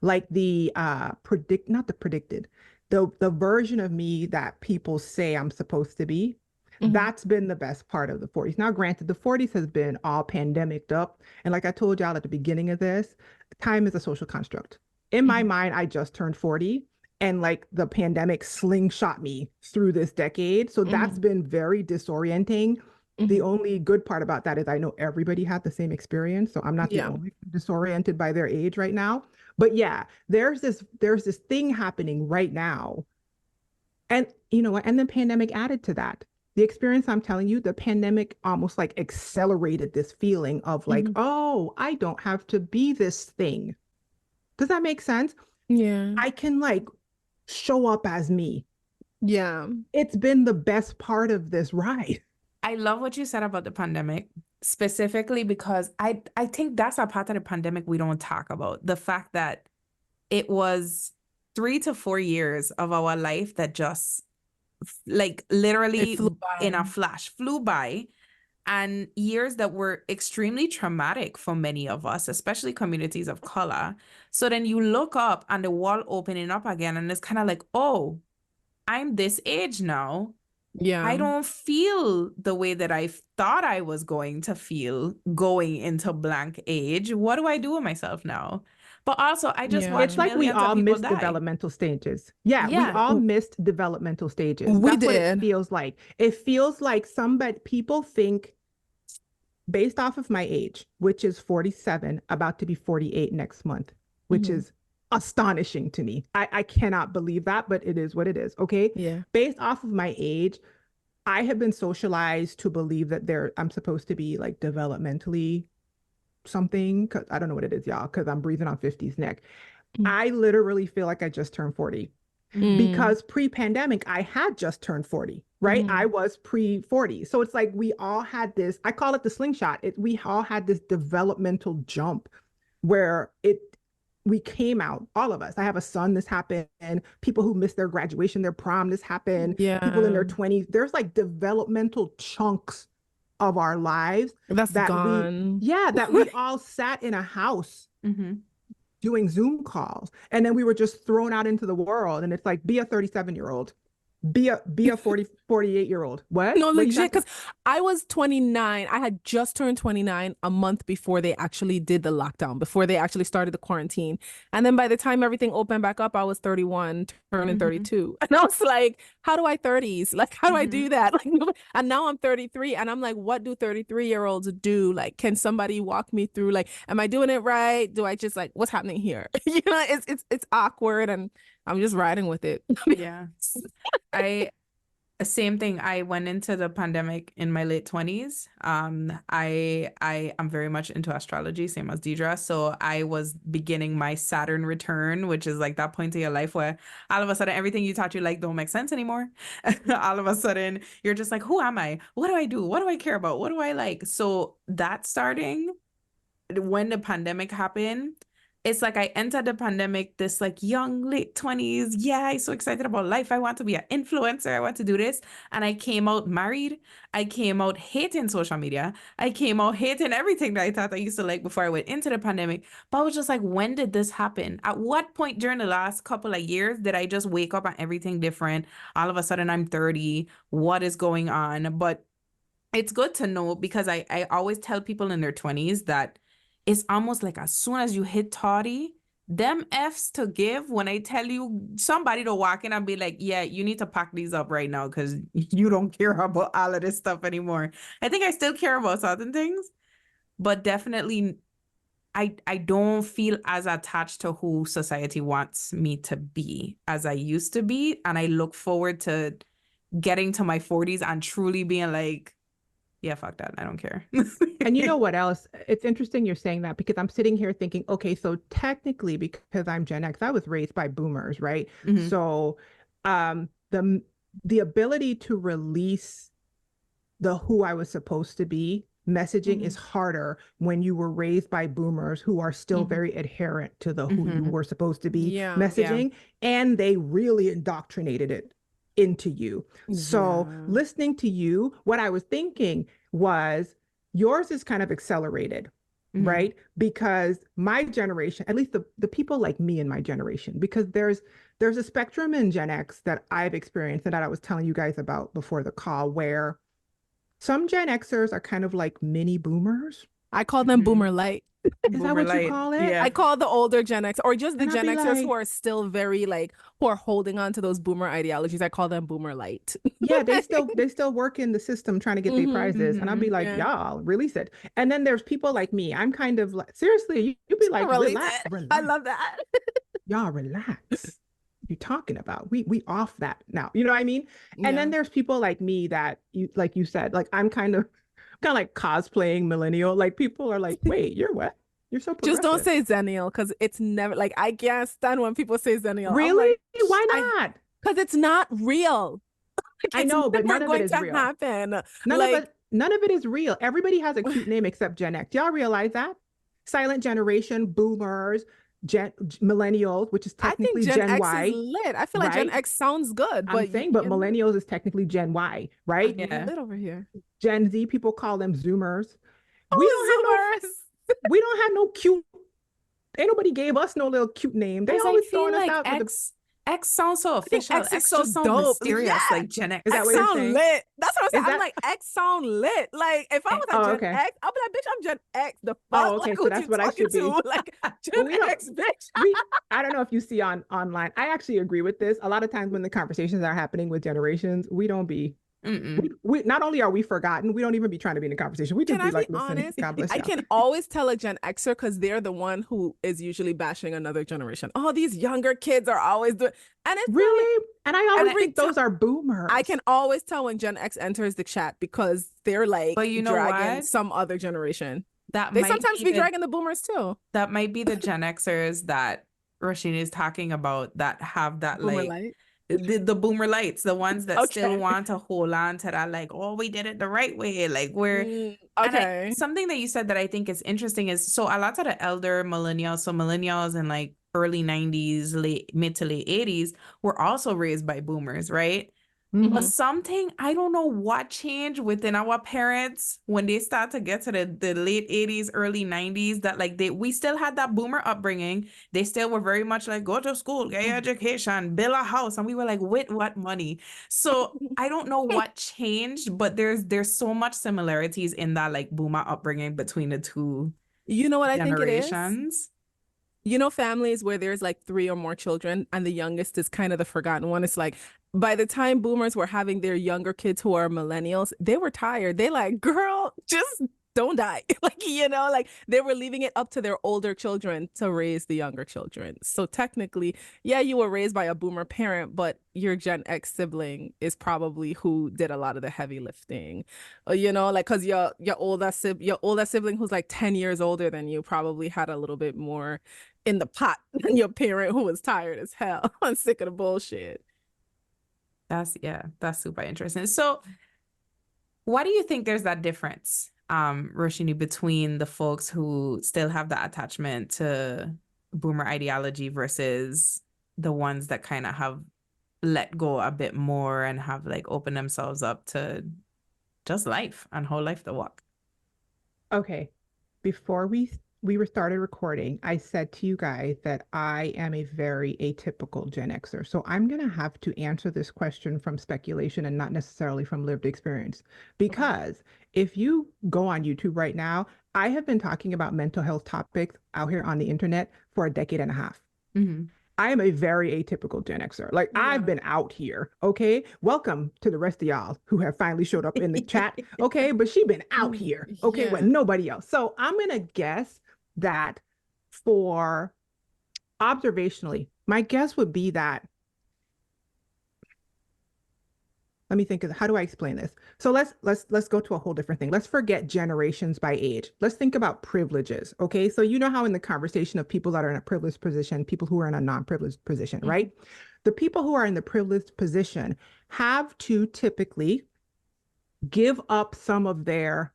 like the not the predicted, the version of me that people say I'm supposed to be. Mhm. That's been the best part of the 40s. Now, granted, the 40s has been all pandemicked up. And like I told y'all at the beginning of this, time is a social construct. In my mind, I just turned 40, and like the pandemic slingshot me through this decade. So that's been very disorienting. The only good part about that is I know everybody had the same experience, so I'm not the Yeah. only disoriented by their age right now. But yeah, there's this thing happening right now. And you know what? And the pandemic added to that. The experience I'm telling you, the pandemic almost like accelerated this feeling of like, oh, I don't have to be this thing. Does that make sense? Yeah. I can like show up as me. Yeah. It's been the best part of this ride. I love what you said about the pandemic, specifically because I think that's a part of the pandemic we don't talk about. The fact that it was 3 to 4 years of our life that just like literally in a flash flew by, and years that were extremely traumatic for many of us, especially communities of color. So then you look up and the wall opening up again, and it's kind of like, oh, I'm this age now. Yeah. I don't feel the way that I thought I was going to feel going into blank age. What do I do with myself now? But also, I just watched It's like we millions of all people missed die. developmental stages. Yeah, we Yeah. all missed developmental stages. We That's what it did. feels like. It feels like people think based off of my age, which is 47, about to be 48 next month, which is astonishing to me. I cannot believe that, but it is what it is. Okay. Yeah. Based off of my age, I have been socialized to believe that I'm supposed to be like developmentally something. Cause I don't know what it is, y'all, because I'm breathing on 50's neck. I literally feel like I just turned 40 because pre-pandemic, I had just turned 40, right? I was pre-40. So it's like we all had this, I call it the slingshot. We all had this developmental jump where we came out, all of us. I have a son, this happened. People who missed their graduation, their prom, this happened. People in their 20s. There's like developmental chunks of our lives That's gone. that we all sat in a house doing Zoom calls. And then we were just thrown out into the world. And it's like, be a 37-year-old. Be a 48-year-old. What? No, legit, because I was 29. I had just turned 29 a month before they actually did the lockdown, before they actually started the quarantine. And then by the time everything opened back up, I was 31, turning 32. And I was like, how do I 30s? Like, how do I do that? Like, and now I'm 33 and I'm like, what do 33-year-olds do? Like, can somebody walk me through? Like, am I doing it right? Do I just like, what's happening here? You know, it's awkward and I'm just riding with it. Yeah. Same thing. I went into the pandemic in my late 20s. I am very much into astrology, same as Deidre. So I was beginning my Saturn return, which is like that point in your life where all of a sudden everything you thought you like don't make sense anymore. All of a sudden you're just like, who am I? What do I do? What do I care about? What do I like? So that starting when the pandemic happened, it's like I entered the pandemic, this like young late 20s. Yeah, I'm so excited about life. I want to be an influencer. I want to do this. And I came out married. I came out hating social media. I came out hating everything that I thought I used to like before I went into the pandemic. But I was just like, when did this happen? At what point during the last couple of years did I just wake up and everything different? All of a sudden I'm 30. What is going on? But it's good to know because I always tell people in their 20s that it's almost like as soon as you hit 30, them F's to give when I tell you somebody to walk in and be like, yeah, you need to pack these up right now because you don't care about all of this stuff anymore. I think I still care about certain things, but definitely I don't feel as attached to who society wants me to be as I used to be. And I look forward to getting to my 40s and truly being like, yeah, fuck that. I don't care. And you know what else? It's interesting you're saying that because I'm sitting here thinking, okay, so technically because I'm Gen X, I was raised by boomers, right? So the ability to release the who I was supposed to be messaging is harder when you were raised by boomers who are still very adherent to the who you were supposed to be messaging, and they really indoctrinated it into you. So listening to you, what I was thinking was yours is kind of accelerated, right? Because my generation, at least the people like me in my generation, because there's a spectrum in Gen X that I've experienced and that I was telling you guys about before the call, where some Gen Xers are kind of like mini boomers. I call them boomer light. Is that what you call it? Yeah. I call the older Gen X or just the Gen Xers like, who are still very like who are holding on to those boomer ideologies. I call them boomer light. Yeah, they still work in the system trying to get their prizes. And I'll be like, y'all, release it. And then there's people like me. I'm kind of like, seriously, you be like, relax. I love that. Y'all relax. You talking about? We off that now. You know what I mean? And then there's people like me that you said, like I'm kind of like cosplaying millennial. Like people are like, wait, you're what? You're so Just don't progressive. say Zennial because it's never like I can't stand when people say Zennial. I'm Really? like, Why not? because it's not real. Like, I it's know, but never none of it going is to real. happen. None of Like, it, none of it is real. Everybody has a cute name except Gen X. Y'all realize that? Silent generation, boomers, millennials, which is I think technically Gen Gen X is Y, lit. I feel like Gen right? X sounds good, I'm but saying, but you know, millennials is technically Gen Y, right? I'm Yeah. lit over here. Gen Z, people call them Zoomers. We don't have no, Oh, Zoomers. we don't have no cute. Ain't nobody gave us no little cute name. They Because I always feel throwing us like out with the. X sounds so I think official. X is X so just sounds dope. mysterious, Yeah. like Gen X. Is that X what you're sound saying? lit. That's what I'm saying. Is I'm that? like, X sound lit. Like, if I was a Oh, Gen okay. X, I'll be like, bitch, I'm Gen X. The Oh, fuck? okay. Like, So what that's you what I talking should be. to? Like, Well, Gen we don't. X, bitch. I don't know if you see online. I actually agree with this. A lot of times when the conversations are happening with generations, we don't be. We not only are we forgotten, we don't even be trying to be in the conversation. We just Can be I be like listening. honest? God bless I y'all. can always tell a Gen Xer because they're the one who is usually bashing another generation. Oh, these younger kids are always doing, and it's like Really? And I always every think those are boomers. I can always tell when Gen X enters the chat because they're like But you know dragging what? some other generation. That They might sometimes be be the dragging the boomers too. that might be the Gen Xers that Roshini is talking about that have that Boomer like light. the boomer lights, the ones that still Okay. want to hold on to that, like, oh, we did it the right way. Like we're and Okay. something that you said that I think is interesting is so a lot of the elder millennials, so millennials in like early 90s, mid to late 80s, were also raised by boomers, right? But Mhm. something, I don't know what changed within our parents when they start to get to the late 80s, early 90s, that like we still had that boomer upbringing. They still were very much like, go to school, get your education, build a house. And we were like, with what money? So I don't know what changed, but there's so much similarities in that like boomer upbringing between the two You know what I think it is? generations. You know, families where there's like 3 or more children and the youngest is kind of the forgotten one. It's like by the time boomers were having their younger kids who are millennials, they were tired. They like, girl, just don't die. Like, you know, like they were leaving it up to their older children to raise the younger children. So technically, yeah, you were raised by a boomer parent, but your Gen X sibling is probably who did a lot of the heavy lifting. You know, like because your older sibling who's like 10 years older than you probably had a little bit more in the pot than your parent who was tired as hell and sick of the bullshit. That's super interesting. So why do you think there's that difference, Roshini, between the folks who still have that attachment to boomer ideology versus the ones that kind of have let go a bit more and have like opened themselves up to just life and how life to walk? Okay. Before we were started recording, I said to you guys that I am a very atypical Gen Xer. So I'm going to have to answer this question from speculation and not necessarily from lived experience. Because if you go on YouTube right now, I have been talking about mental health topics out here on the internet for a decade and a half. I am a very atypical Gen Xer. Like I've been out here. Okay. Welcome to the rest of y'all who have finally showed up in the chat. Okay. But she been out here. Okay. With nobody else. So I'm going to guess that for observationally, my guess would be that let me think of how do I explain this? So let's go to a whole different thing. Let's forget generations by age. Let's think about privileges. Okay. So you know how in the conversation of people that are in a privileged position, people who are in a non-privileged position, right? The people who are in the privileged position have to typically give up some of their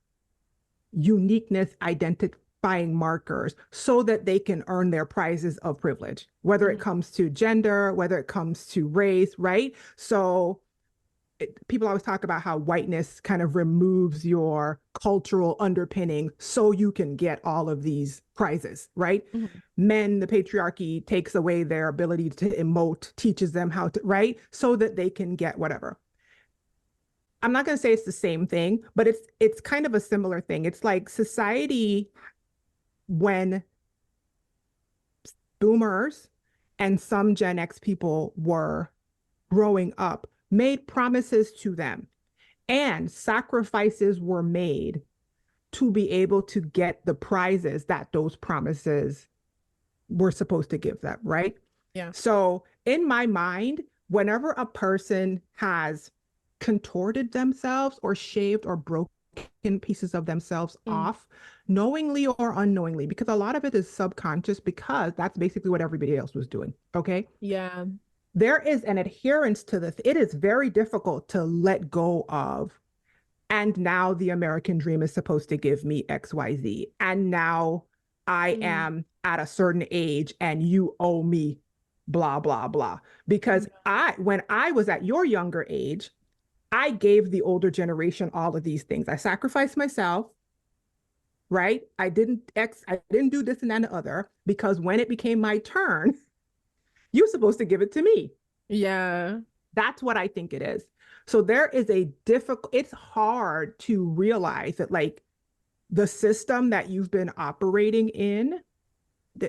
uniqueness, identifying markers so that they can earn their prizes of privilege, whether it comes to gender, whether it comes to race, right? So people always talk about how whiteness kind of removes your cultural underpinning so you can get all of these prizes, right? Men, the patriarchy takes away their ability to emote, teaches them how to, right? So that they can get whatever. I'm not going to say it's the same thing, but it's kind of a similar thing. It's like society when boomers and some Gen X people were growing up made promises to them and sacrifices were made to be able to get the prizes that those promises were supposed to give them, right? Yeah. So in my mind, whenever a person has contorted themselves or shaved or broken pieces of themselves off, knowingly or unknowingly, because a lot of it is subconscious, because that's basically what everybody else was doing. Okay. Yeah. There is an adherence to this. It is very difficult to let go of. And now the American dream is supposed to give me XYZ. And now I am at a certain age and you owe me blah, blah, blah. Because when I was at your younger age, I gave the older generation all of these things. I sacrificed myself, right? I didn't do this and that and the other, because when it became my turn, you're supposed to give it to me. Yeah. That's what I think it is. So there is it's hard to realize that, like, the system that you've been operating in,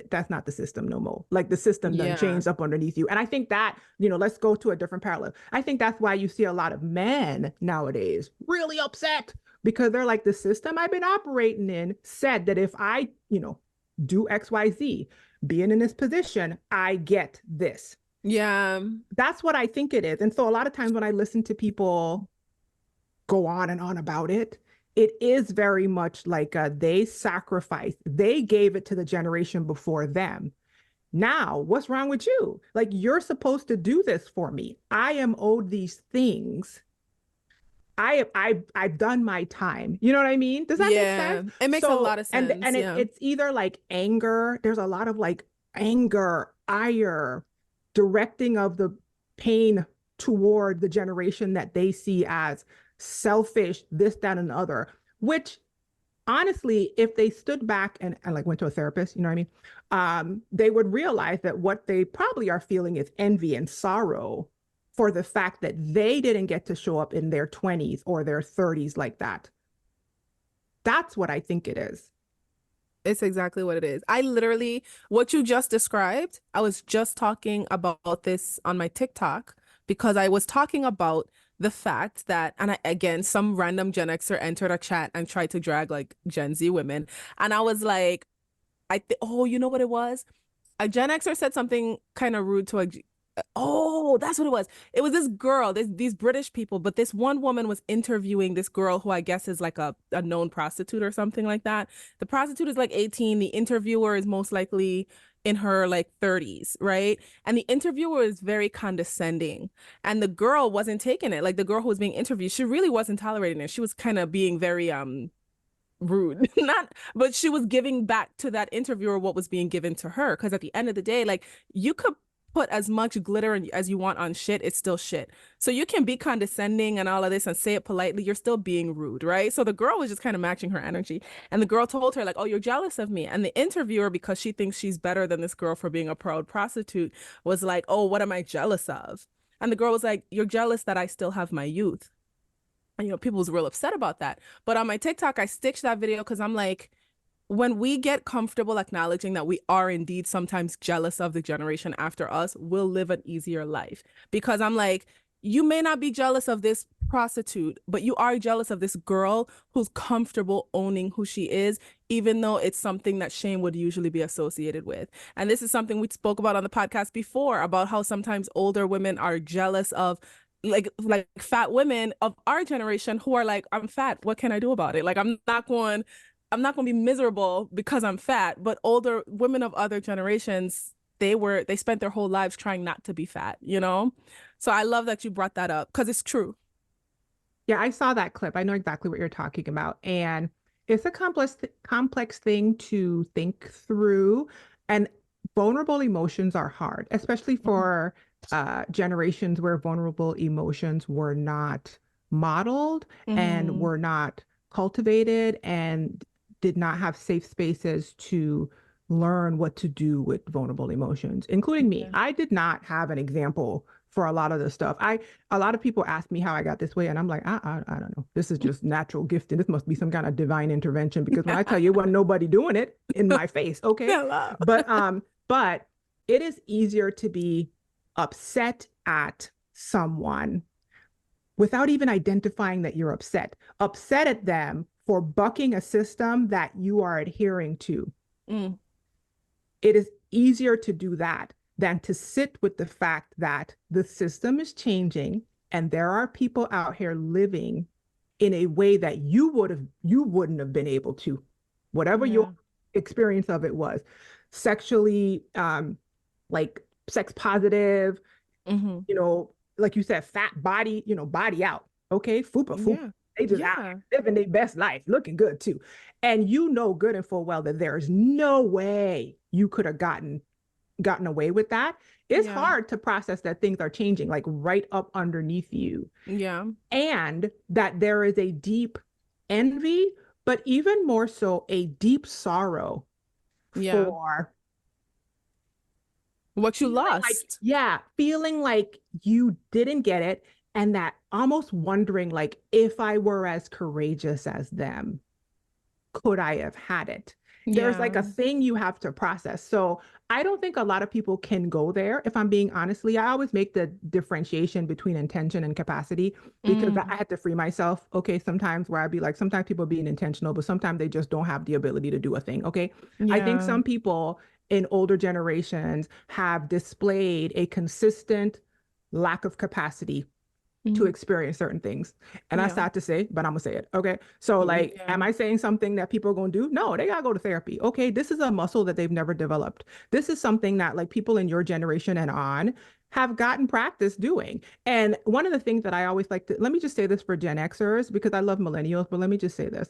that's not the system no more. Like, the system done changed up underneath you. And I think that, let's go to a different parallel. I think that's why you see a lot of men nowadays really upset, because they're like, the system I've been operating in said that if I, do XYZ, being in this position, I get this. Yeah. That's what I think it is. And so a lot of times when I listen to people go on and on about it, it is very much like they sacrificed, they gave it to the generation before them. Now, what's wrong with you? Like, you're supposed to do this for me. I am owed these things. I've done my time. You know what I mean? Does that make sense? It makes a lot of sense. And it's either like anger. There's a lot of like anger, ire, directing of the pain toward the generation that they see as selfish, this, that, and the other, which honestly, if they stood back and like went to a therapist, you know what I mean? They would realize that what they probably are feeling is envy and sorrow for the fact that they didn't get to show up in their 20s or their 30s like that. That's what I think it is. It's exactly what it is. I literally, what you just described, I was just talking about this on my TikTok, because I was talking about the fact that, and again, some random Gen Xer entered a chat and tried to drag like Gen Z women. And I was like, oh, you know what it was? A Gen Xer said something kind of rude to that's what it was. It was this girl, these British people, but this one woman was interviewing this girl who I guess is like a known prostitute or something like that. The prostitute is like 18. The interviewer is most likely in her like 30s, right? And the interviewer is very condescending. And the girl wasn't taking it. Like, the girl who was being interviewed, she really wasn't tolerating it. She was kind of being very rude. But she was giving back to that interviewer what was being given to her. Because at the end of the day, like, you could put as much glitter as you want on shit, it's still shit. So you can be condescending and all of this and say it politely, you're still being rude, right? So the girl was just kind of matching her energy. And the girl told her like, oh, you're jealous of me. And the interviewer, because she thinks she's better than this girl for being a proud prostitute, was like, oh, what am I jealous of? And the girl was like, you're jealous that I still have my youth. And, people was real upset about that. But on my TikTok, I stitched that video because I'm like, when we get comfortable acknowledging that we are indeed sometimes jealous of the generation after us, we'll live an easier life. Because I'm like, you may not be jealous of this prostitute, but you are jealous of this girl who's comfortable owning who she is, even though it's something that shame would usually be associated with. And this is something we spoke about on the podcast before, about how sometimes older women are jealous of like fat women of our generation who are like, I'm fat, what can I do about it? Like, I'm not going to be miserable because I'm fat. But older women of other generations, they spent their whole lives trying not to be fat, So I love that you brought that up, because it's true. Yeah, I saw that clip. I know exactly what you're talking about. And it's a complex thing to think through. And vulnerable emotions are hard, especially for generations where vulnerable emotions were not modeled and were not cultivated and did not have safe spaces to learn what to do with vulnerable emotions, including me. I did not have an example for a lot of the stuff. A lot of people ask me how I got this way, and I'm like, I don't know. This is just natural gifting. This must be some kind of divine intervention, because when I tell you, wasn't nobody doing it in my face, okay? But it is easier to be upset at someone without even identifying that you're upset at them for bucking a system that you are adhering to. It is easier to do that than to sit with the fact that the system is changing and there are people out here living in a way that you wouldn't have been able to, whatever your experience of it was, sexually, like sex positive, you know, like you said, fat body, you know, body out. Okay, fupa fupa. They just out living their best life, looking good too. And you know good and full well that there's no way you could have gotten away with that. It's hard to process that things are changing, like right up underneath you. Yeah. And that there is a deep envy, but even more so a deep sorrow for what you lost. Feeling like you didn't get it, and that almost wondering, like, if I were as courageous as them, could I have had it? There's like a thing you have to process. So I don't think a lot of people can go there. If I'm being honestly, I always make the differentiation between intention and capacity, because I had to free myself. Okay, sometimes where I'd be like, sometimes people are being intentional, but sometimes they just don't have the ability to do a thing. Okay. I think some people in older generations have displayed a consistent lack of capacity to experience certain things. And that's sad to say, but I'm gonna say it. Okay. So like, am I saying something that people are gonna do? No, they gotta go to therapy. Okay. This is a muscle that they've never developed. This is something that like people in your generation and on have gotten practice doing. And one of the things that I always like to, let me just say this for Gen Xers, because I love millennials, but let me just say this.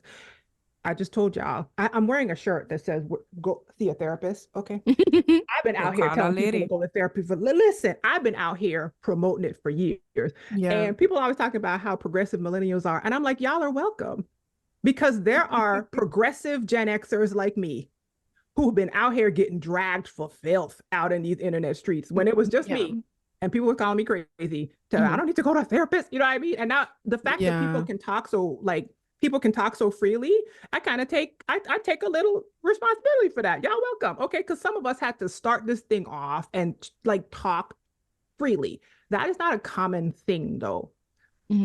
I just told y'all, I'm wearing a shirt that says, go see a therapist. Okay. I've been out here telling people to go to therapy for, listen, I've been out here promoting it for years. And people always talk about how progressive millennials are. And I'm like, y'all are welcome, because there are progressive Gen Xers like me who've been out here getting dragged for filth out in these internet streets when it was just me. And people were calling me crazy. I don't need to go to a therapist. You know what I mean? And now the fact that people can talk so freely, I kind of take a little responsibility for that. Y'all welcome. Okay. Cause some of us had to start this thing off and like talk freely. That is not a common thing though.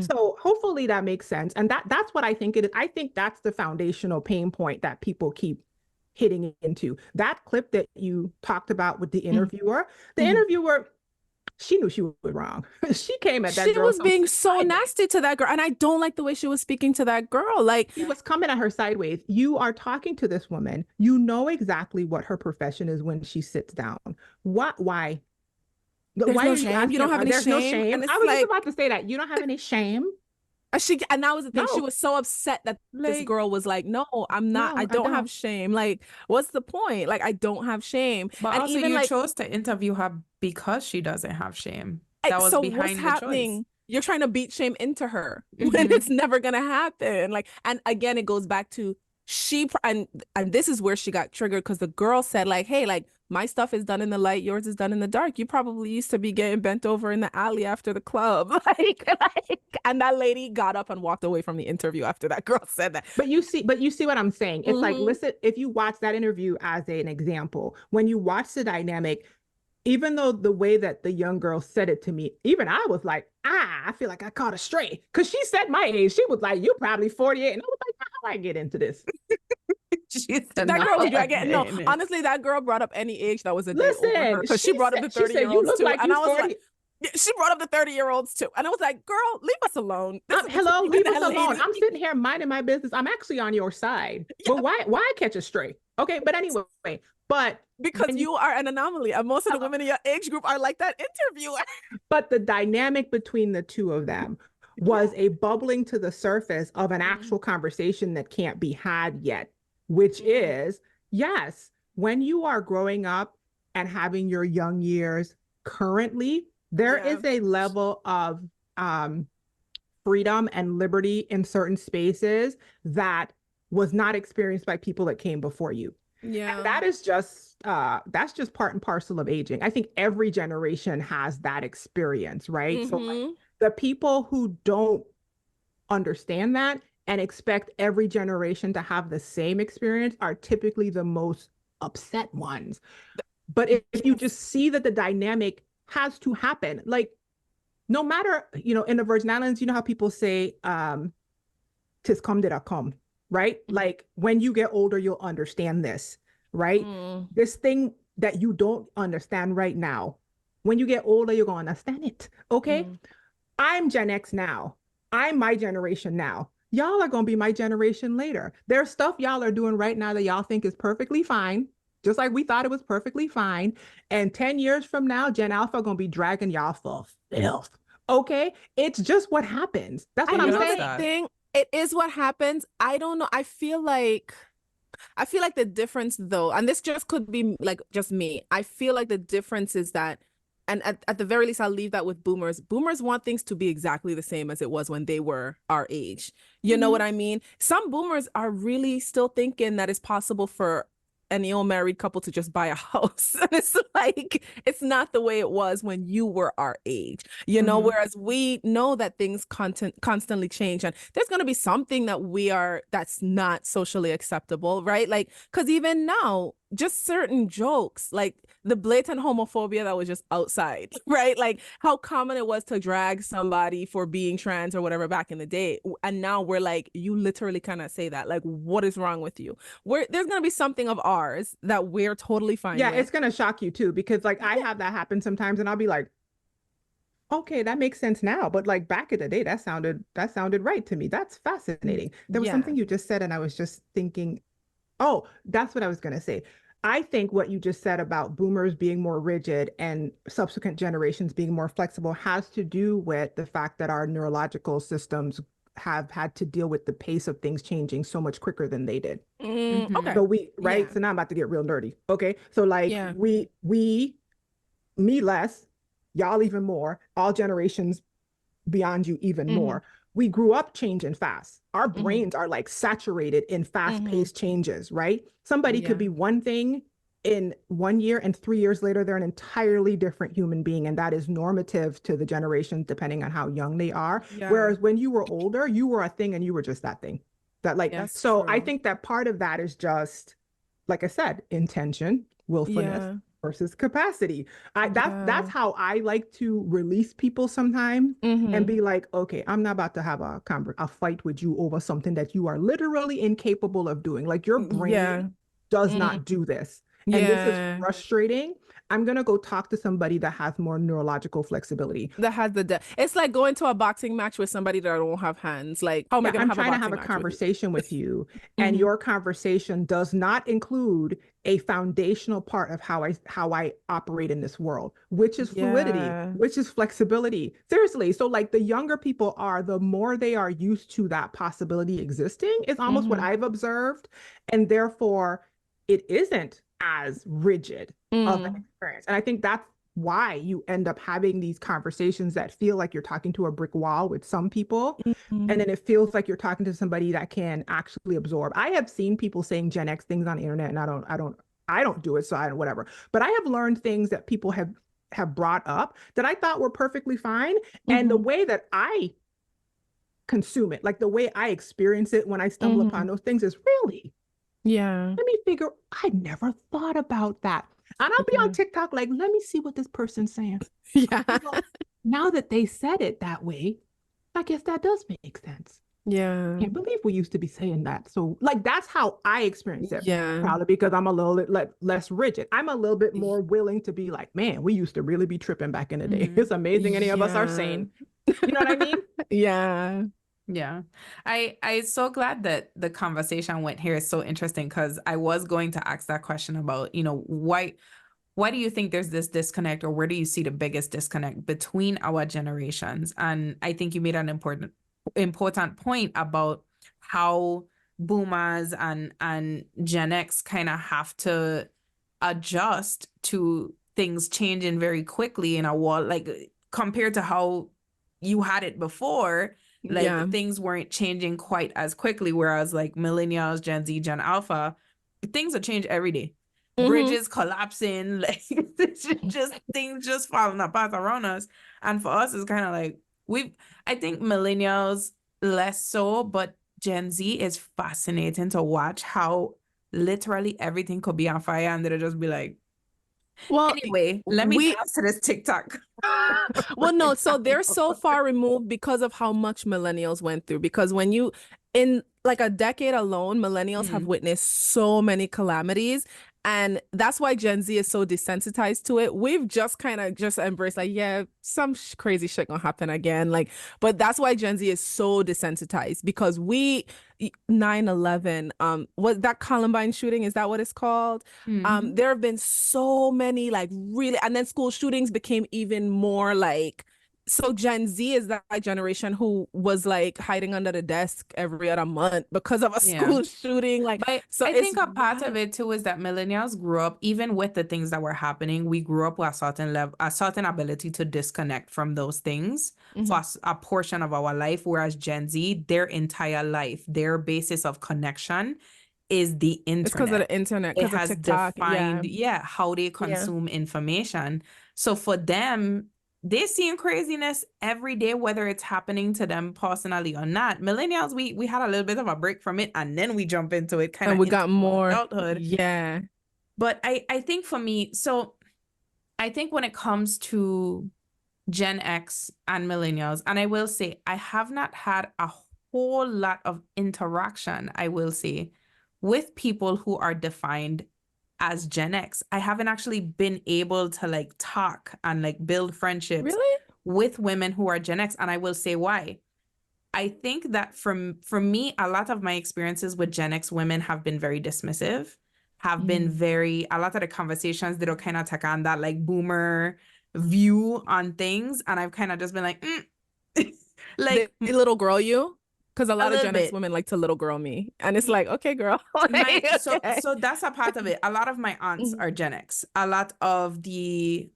So hopefully that makes sense. And that's what I think it is. I think that's the foundational pain point that people keep hitting into. That clip that you talked about with the interviewer, she knew she was wrong. She came at that girl. She was being so nasty to that girl. And I don't like the way she was speaking to that girl. Like, she was coming at her sideways. You are talking to this woman. You know exactly what her profession is when she sits down. Why? There's no shame. You don't have any shame. There's no shame. And I was just about to say that. You don't have any shame. And that was the thing. She was so upset that this girl was like, no, I'm not. I don't have shame. Like, what's the point? Like, I don't have shame. But and also even you chose to interview her because she doesn't have shame. That was so behind what's the happening? choice. You're trying to beat shame into her when it's never gonna happen. Like, and again, it goes back to and this is where she got triggered, because the girl said like, hey, like, my stuff is done in the light, yours is done in the dark. You probably used to be getting bent over in the alley after the club. like, and that lady got up and walked away from the interview after that girl said that. But you see what I'm saying? It's like, listen, if you watch that interview as an example, when you watch the dynamic, even though the way that the young girl said it to me, even I was like, I feel like I caught a stray. Because she said my age. She was like, you're probably 48. And I was like, how do I get into this? That girl was dragging. No, honestly, that girl brought up any age that was a day over her, because she brought up the 30-year-olds too. And I was like, she brought up the 30-year-olds too. And I was like, girl, leave us alone. Hello, leave us alone. I'm sitting here minding my business. I'm actually on your side. But why catch a stray? Okay, but anyway, because you are an anomaly, and most of the women in your age group are like that interviewer. But the dynamic between the two of them was a bubbling to the surface of an actual conversation that can't be had yet, which is, yes, when you are growing up and having your young years currently, there is a level of freedom and liberty in certain spaces that was not experienced by people that came before you. Yeah. And that is just that's just part and parcel of aging. I think every generation has that experience, right? So like, the people who don't understand that and expect every generation to have the same experience are typically the most upset ones. But if you just see that the dynamic has to happen, like, no matter, in the Virgin Islands, you know how people say, tis come did I come, right? Like, when you get older, you'll understand this, right? This thing that you don't understand right now, when you get older, you're going to understand it, okay? I'm Gen X now. I'm my generation now. y'all are going to be my generation later. There's stuff y'all are doing right now that y'all think is perfectly fine, just like we thought it was perfectly fine. And 10 years from now, Gen Alpha going to be dragging y'all for filth. Okay? It's just what happens. That's what I'm saying. The thing, it is what happens. I don't know. I feel like the difference though, and this just could be like just me. I feel like the difference is that, and at the very least, I'll leave that with boomers. Boomers want things to be exactly the same as it was when they were our age. You know what I mean? Some boomers are really still thinking that it's possible for any old married couple to just buy a house. And it's like, it's not the way it was when you were our age, you know, whereas we know that things constantly change, and there's going to be something that's not socially acceptable, right? Like, because even now, just certain jokes, like the blatant homophobia that was just outside, right? Like how common it was to drag somebody for being trans or whatever back in the day. And now we're like, you literally cannot say that. Like, what is wrong with you? There's going to be something of ours that we're totally fine with. It's going to shock you too, because like I have that happen sometimes and I'll be like, okay, that makes sense now. But like back in the day, that sounded right to me. That's fascinating. There was something you just said and I was just thinking, oh, that's what I was going to say. I think what you just said about boomers being more rigid and subsequent generations being more flexible has to do with the fact that our neurological systems have had to deal with the pace of things changing so much quicker than they did. Okay. So so now I'm about to get real nerdy. Okay. So like me less, y'all even more, all generations beyond you even more. We grew up changing fast. Our brains are like saturated in fast-paced changes, right? Somebody could be one thing in 1 year and 3 years later, they're an entirely different human being. And that is normative to the generations, depending on how young they are. Whereas when you were older, you were a thing and you were just that thing. That like, so true. I think that part of that is just, like I said, intention, willfulness, versus capacity. That's how I like to release people sometimes and be like, okay, I'm not about to have a fight with you over something that you are literally incapable of doing. Like your brain does not do this. And this is frustrating. I'm going to go talk to somebody that has more neurological flexibility. That has it's like going to a boxing match with somebody that don't have hands. Like, how am I going to have a boxing match? I'm trying to have a conversation with you and your conversation does not include a foundational part of how I operate in this world, which is fluidity, which is flexibility. Seriously. So like the younger people are, the more they are used to that possibility existing is almost what I've observed. And therefore it isn't as rigid of an experience. And I think that's why you end up having these conversations that feel like you're talking to a brick wall with some people. And then it feels like you're talking to somebody that can actually absorb. I have seen people saying Gen X things on the internet and I don't do it. So I don't, whatever. But I have learned things that people have brought up that I thought were perfectly fine. And the way that I consume it, like the way I experience it when I stumble upon those things is really, let me figure, I never thought about that. And I'll be on TikTok like, let me see what this person's saying. Well, now that they said it that way, I guess that does make sense. I can't believe we used to be saying that. So like, that's how I experience it. Probably because I'm a little bit less rigid. I'm a little bit more willing to be like, man, we used to really be tripping back in the day. It's amazing any of us are sane. You know what I mean? Yeah. I'm so glad that the conversation went here. It's so interesting because I was going to ask that question about, you know, why do you think there's this disconnect, or where do you see the biggest disconnect between our generations? And I think you made an important point about how boomers and Gen X kind of have to adjust to things changing very quickly in a world, like compared to how you had it before. Like things weren't changing quite as quickly, whereas like millennials, Gen Z, Gen Alpha, things are changed every day. Bridges collapsing, like just things just falling apart around us. And for us, it's kind of like I think millennials less so, but Gen Z is fascinating to watch how literally everything could be on fire and they'll just be like, well, anyway, let me dance to this TikTok. Well, no, so they're so far removed because of how much millennials went through. Because when you, in like a decade alone, millennials have witnessed so many calamities. And that's why Gen Z is so desensitized to it. We've just kind of just embraced like, yeah, some crazy shit gonna happen again. Like, but that's why Gen Z is so desensitized because 9/11, was that Columbine shooting? Is that what it's called? Mhm. There have been so many like really, and then school shootings became even more like, so Gen Z is that generation who was like hiding under the desk every other month because of a Yeah. school shooting. Like, But so I think it's a part of wild. it too is that millennials grew up, even with the things that were happening, we grew up with a certain level, a certain ability to disconnect from those things for a portion of our life. Whereas Gen Z, their entire life, their basis of connection is the It's because of internet. the internet, It because of has TikTok. defined, how they consume information. So for them, they're seeing craziness every day, whether it's happening to them personally or not. Millennials, we had a little bit of a break from it, and then we jump into it kind And of we into got our more. adulthood. Yeah. But I think for me, so I think when it comes to Gen X and millennials, and I will say I have not had a whole lot of interaction, I will say, with people who are defined as Gen X. I haven't actually been able to like talk and like build friendships Really? with women who are Gen X, and I will say why. I think that for me, a lot of my experiences with Gen X women have been very dismissive, have been very, a lot of the conversations that are kind of take on that like boomer view on things. And I've kind of just been like, like The little girl you? Because a a lot of little Gen X bit. women like to little girl me. And it's like, okay, girl. Like, okay. So that's a part of it. A lot of my aunts Mhm. are Gen X. A lot of the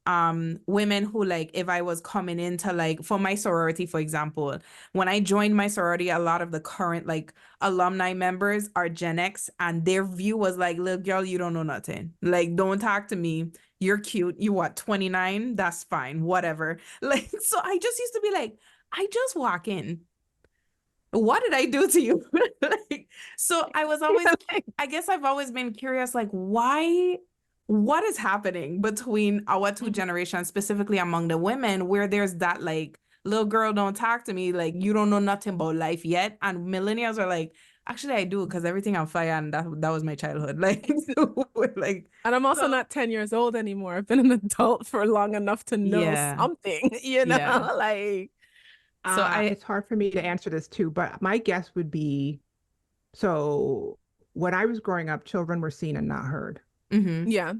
women who like if I was coming into like for my sorority, for example, when I joined my sorority, a lot of the current like alumni members are Gen X, and their view was like, little girl, you don't know nothing. Like, don't talk to me. You're cute. You what, 29? That's fine. Whatever. Like, so I just used to be like, I just walk in. What did I do to you? Like, so I was always, I guess I've always been curious, like, why, what is happening between our two generations, specifically among the women, where there's that, like, little girl, don't talk to me, like, you don't know nothing about life yet. And millennials are like, actually, I do, because everything on fire, and that was my childhood. Like, like, And I'm also so, not 10 years old anymore. I've been an adult for long enough to know yeah, something, you know? yeah. Like, So It's hard for me to answer this too, but my guess would be so when I was growing up, children were seen and not heard, mhm. yeah.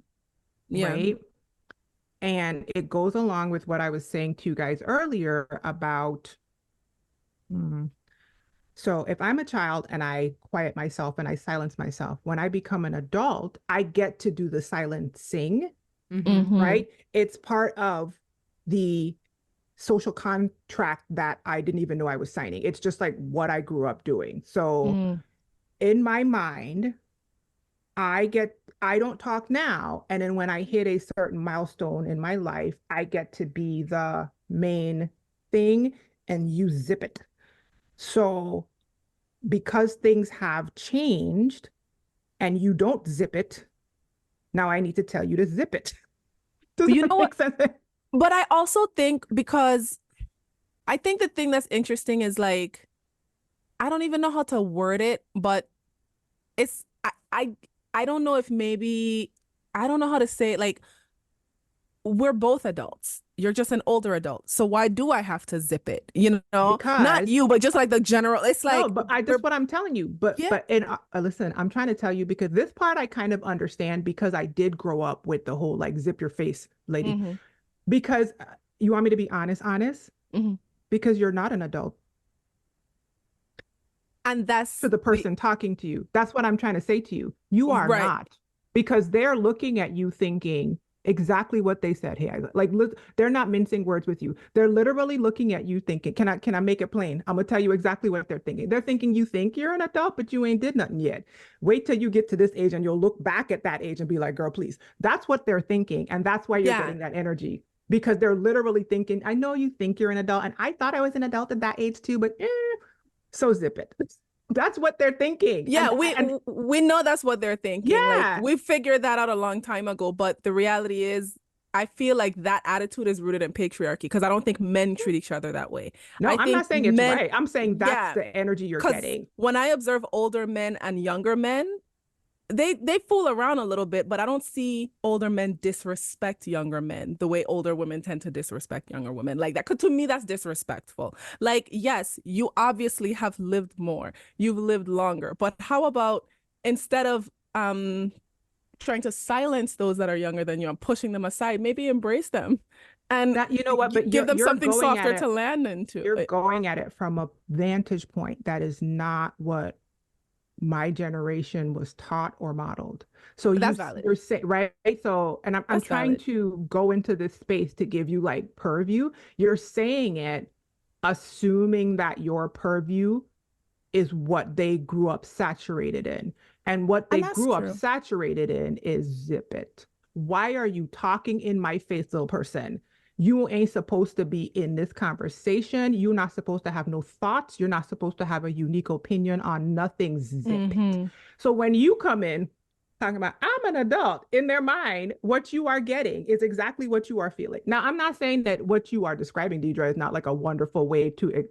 Yeah. right? And it goes along with what I was saying to you guys earlier about so if I'm a child and I quiet myself and I silence myself, when I become an adult, I get to do the silencing, right? It's part of the social contract that I didn't even know I was signing. It's just like what I grew up doing. So in my mind, I don't talk now. And then when I hit a certain milestone in my life, I get to be the main thing and you zip it. So because things have changed and you don't zip it, now I need to tell you to zip it. Does You that know what? make sense? But I also think because I think the thing that's interesting is like, I don't even know how to word it, but it's I don't know if maybe I don't know how to say it. Like, we're both adults. You're just an older adult. So why do I have to zip it? You know, not Because you, but just like the general. It's no, like but I that's what I'm telling you. Yeah. But and listen, I'm trying to tell you because this part I kind of understand because I did grow up with the whole like zip your face lady. Because you want me to be honest, because you're not an adult And that's to the person talking to you. That's what I'm trying to say to you. You are right. not because they're looking at you thinking exactly what they said. Hey, like look, they're not mincing words with you. They're literally looking at you thinking, can I make it plain? I'm gonna tell you exactly what they're thinking. They're thinking you think you're an adult, but you ain't did nothing yet. Wait till you get to this age and you'll look back at that age and be like, girl, please. That's what they're thinking. And that's why you're Yeah. getting that energy. Because they're literally thinking, I know you think you're an adult, and I thought I was an adult at that age too, but so zip it. That's what they're thinking. Yeah, And we know that's what they're thinking. yeah. Like, we figured that out a long time ago, but the reality is I feel like that attitude is rooted in patriarchy because I don't think men treat each other that way. No, I I'm think not saying it's men, right. I'm saying that's yeah, the energy you're because getting. when I observe older men and younger men, they fool around a little bit, but I don't see older men disrespect younger men the way older women tend to disrespect younger women. Like that, 'cause to me, that's disrespectful. Like, yes, you obviously have lived more, you've lived longer, but how about instead of trying to silence those that are younger than you and pushing them aside, maybe embrace them and That, you know what, but give them you're something going at softer it, to land into. you're going at it from a vantage point that is not what my generation was taught or modeled. So That's valid. you're saying, right? So, and I'm That's trying valid. to go into this space to give you like purview. You're saying it, assuming that your purview is what they grew up saturated in. And what they And that's grew up true. saturated in is zip it. Why are you talking in my face, little person? You ain't supposed to be in this conversation. You're not supposed to have no thoughts. You're not supposed to have a unique opinion on nothing. Zip it. So when you come in talking about, I'm an adult, in their mind, what you are getting is exactly what you are feeling. Now, I'm not saying that what you are describing, Deidre, is not like a wonderful way to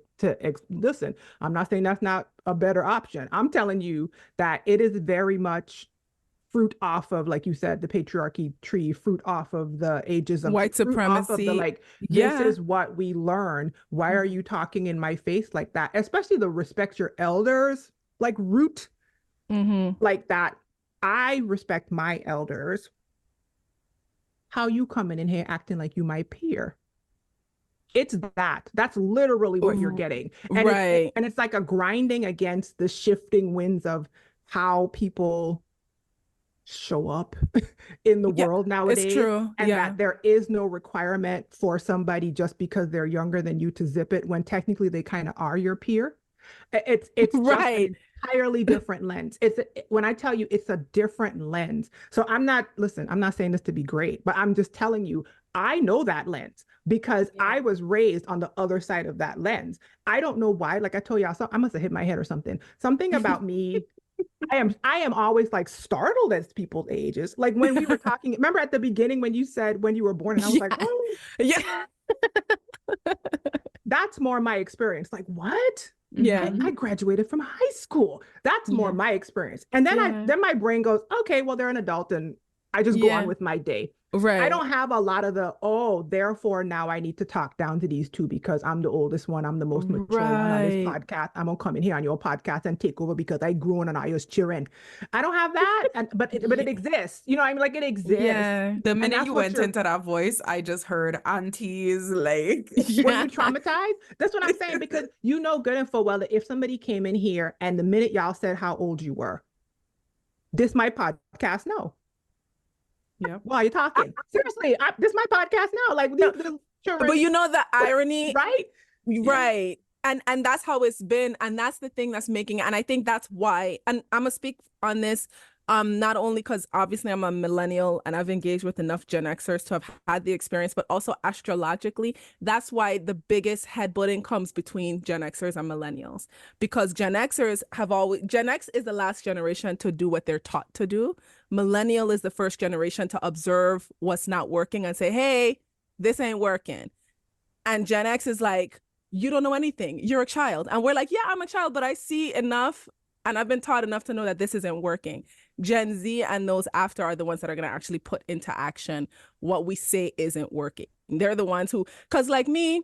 listen. I'm not saying that's not a better option. I'm telling you that it is very much fruit off of, like you said, the patriarchy tree, fruit off of the ageism, White fruit off of the supremacy. like, Yeah. this is what we learn. Why are you talking in my face like that? Especially the respect your elders, like root, like that. I respect my elders. How you coming in here acting like you my peer? It's that. That's literally what you're getting. And Right. it's like a grinding against the shifting winds of how people show up in the world nowadays. It's true. And that there is no requirement for somebody just because they're younger than you to zip it when technically they kind of are your peer. It's right. Just an entirely different lens. When I tell you it's a different lens. So I'm not saying this to be great, but I'm just telling you, I know that lens because I was raised on the other side of that lens. I don't know why. Like I told y'all, I must have hit my head or something. Something about me. I am always like startled at people's ages. Like when we were talking, remember at the beginning when you said when you were born, and I was like, oh, yeah. That's more my experience. Like, what? Yeah. I graduated from high school. That's more my experience. And then then my brain goes, okay, well, they're an adult and I just go on with my day. Right. I don't have a lot of therefore now I need to talk down to these two because I'm the oldest one. I'm the most mature one on this podcast. I'm gonna come in here on your podcast and take over because I grew on and I was cheering. I don't have that, but it exists. You know, I mean, like it exists. Yeah. The minute you went into that voice, I just heard aunties like. Were you traumatized? That's what I'm saying, because you know good and full well that if somebody came in here and the minute y'all said how old you were, this my podcast, no. Yeah. While you're talking, seriously, this is my podcast now. Like, but you know the irony, right? Right. And that's how it's been, and that's the thing that's making it. And I think that's why. And I'm gonna speak on this, not only because obviously I'm a millennial and I've engaged with enough Gen Xers to have had the experience, but also astrologically, that's why the biggest headbutting comes between Gen Xers and millennials, because Gen Xers Gen X is the last generation to do what they're taught to do. Millennial is the first generation to observe what's not working and say, hey, this ain't working. And Gen X is like, you don't know anything. You're a child. And we're like, yeah, I'm a child, but I see enough and I've been taught enough to know that this isn't working. Gen Z and those after are the ones that are going to actually put into action what we say isn't working. They're the ones who, because like me,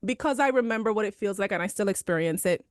because I remember what it feels like and I still experience it,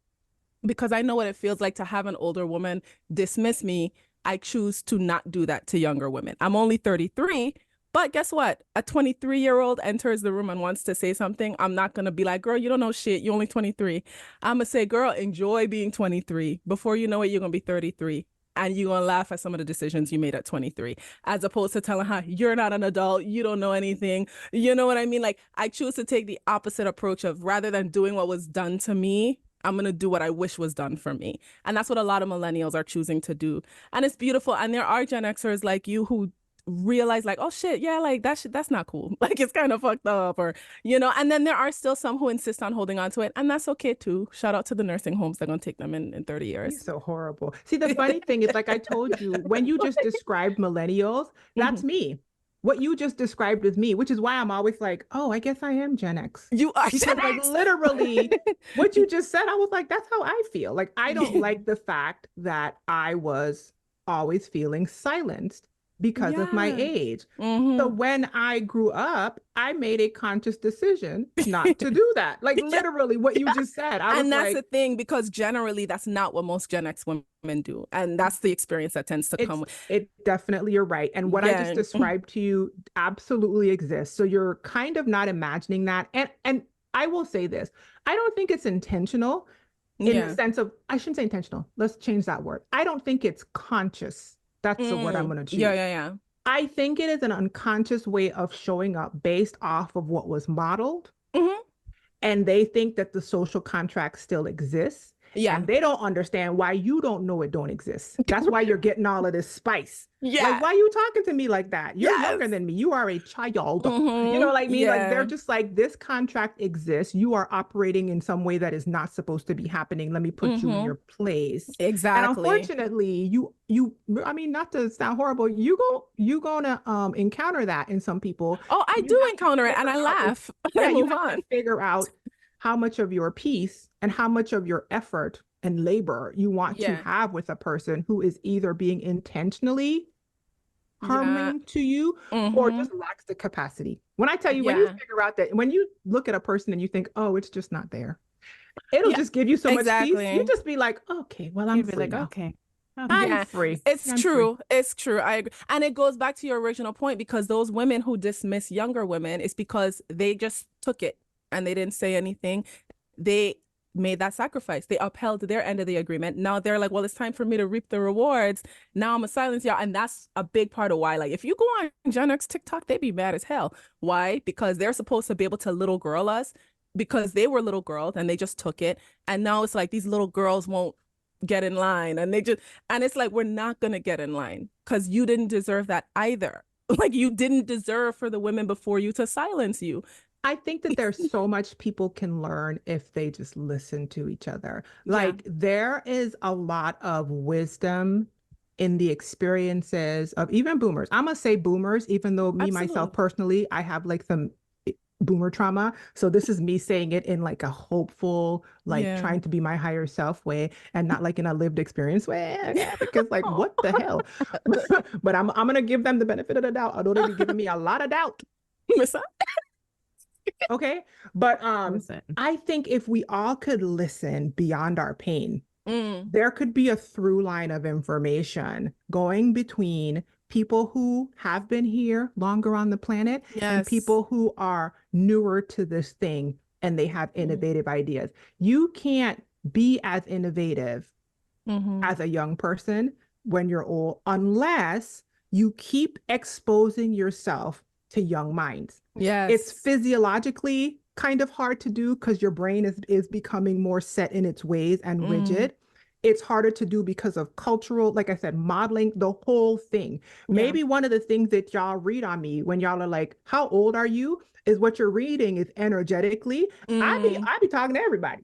because I know what it feels like to have an older woman dismiss me, I choose to not do that to younger women. I'm only 33, but guess what? A 23-year-old enters the room and wants to say something. I'm not going to be like, girl, you don't know shit. You're only 23. I'm going to say, girl, enjoy being 23. Before you know it, you're going to be 33. And you're going to laugh at some of the decisions you made at 23, as opposed to telling her, you're not an adult. You don't know anything. You know what I mean? Like, I choose to take the opposite approach of, rather than doing what was done to me, I'm going to do what I wish was done for me. And that's what a lot of millennials are choosing to do. And it's beautiful. And there are Gen Xers like you who realize like, oh shit, yeah, like that's not cool. Like it's kind of fucked up, or, you know, and then there are still some who insist on holding on to it. And that's okay too. Shout out to the nursing homes that are going to take them in 30 years. It's so horrible. See, the funny thing is, like I told you, when you just described millennials, that's me. What you just described is me, which is why I'm always like, oh, I guess I am Gen X. You are Gen X. Like literally what you just said, I was like, that's how I feel. Like, I don't like the fact that I was always feeling silenced because of my age. So when I grew up, I made a conscious decision not to do that. Like literally what you just said. And that's the thing, because generally that's not what most Gen X women do. And that's the experience that tends to come with it. Definitely, you're right. And what I just described to you absolutely exists. So you're kind of not imagining that. And I will say this, I don't think it's intentional in the sense of, I shouldn't say intentional. Let's change that word. I don't think it's conscious. That's the word I'm going to choose. Yeah. I think it is an unconscious way of showing up based off of what was modeled. And they think that the social contract still exists. Yeah. And they don't understand why you don't know it don't exist. That's why you're getting all of this spice. Yeah. Like, why are you talking to me like that? You're younger than me. You are a child. You know what I mean? Like, they're just like, this contract exists. You are operating in some way that is not supposed to be happening. Let me put you in your place. Exactly. And unfortunately, I mean, not to sound horrible, you're gonna encounter that in some people. Oh, I do encounter it, and I laugh. Yeah, you have to figure out how much of your peace and how much of your effort and labor you want to have with a person who is either being intentionally harming to you or just lacks the capacity. When I tell you, when you figure out that, when you look at a person and you think, oh, it's just not there, it'll just give you so much peace. You just be like, okay, well, I'm free now. Okay. I'm free. It's true. It's true. I agree. And it goes back to your original point, because those women who dismiss younger women, it's because they just took it and they didn't say anything. They made that sacrifice. They upheld their end of the agreement. Now they're like, well, it's time for me to reap the rewards. Now I'm gonna silence y'all. And that's a big part of why, like, if you go on Gen X TikTok, they be mad as hell. Why? Because they're supposed to be able to little girl us, because they were little girls and they just took it. And now it's like these little girls won't get in line, and it's like, we're not gonna get in line because you didn't deserve that either. Like, you didn't deserve for the women before you to silence you. I think that there's so much people can learn if they just listen to each other. Like, there is a lot of wisdom in the experiences of even boomers. I'm gonna say boomers, even though myself personally, I have like some boomer trauma. So this is me saying it in like a hopeful, like trying to be my higher self way, and not like in a lived experience way. Because like, what the hell? But I'm gonna give them the benefit of the doubt, although they've given me a lot of doubt. Okay. But I think if we all could listen beyond our pain, there could be a through line of information going between people who have been here longer on the planet and people who are newer to this thing and they have innovative ideas. You can't be as innovative as a young person when you're old, unless you keep exposing yourself to young minds. It's physiologically kind of hard to do because your brain is becoming more set in its ways and rigid. It's harder to do because of cultural, like I said, modeling, the whole thing. Maybe one of the things that y'all read on me when y'all are like, how old are you? Is what you're reading is energetically. I be talking to everybody.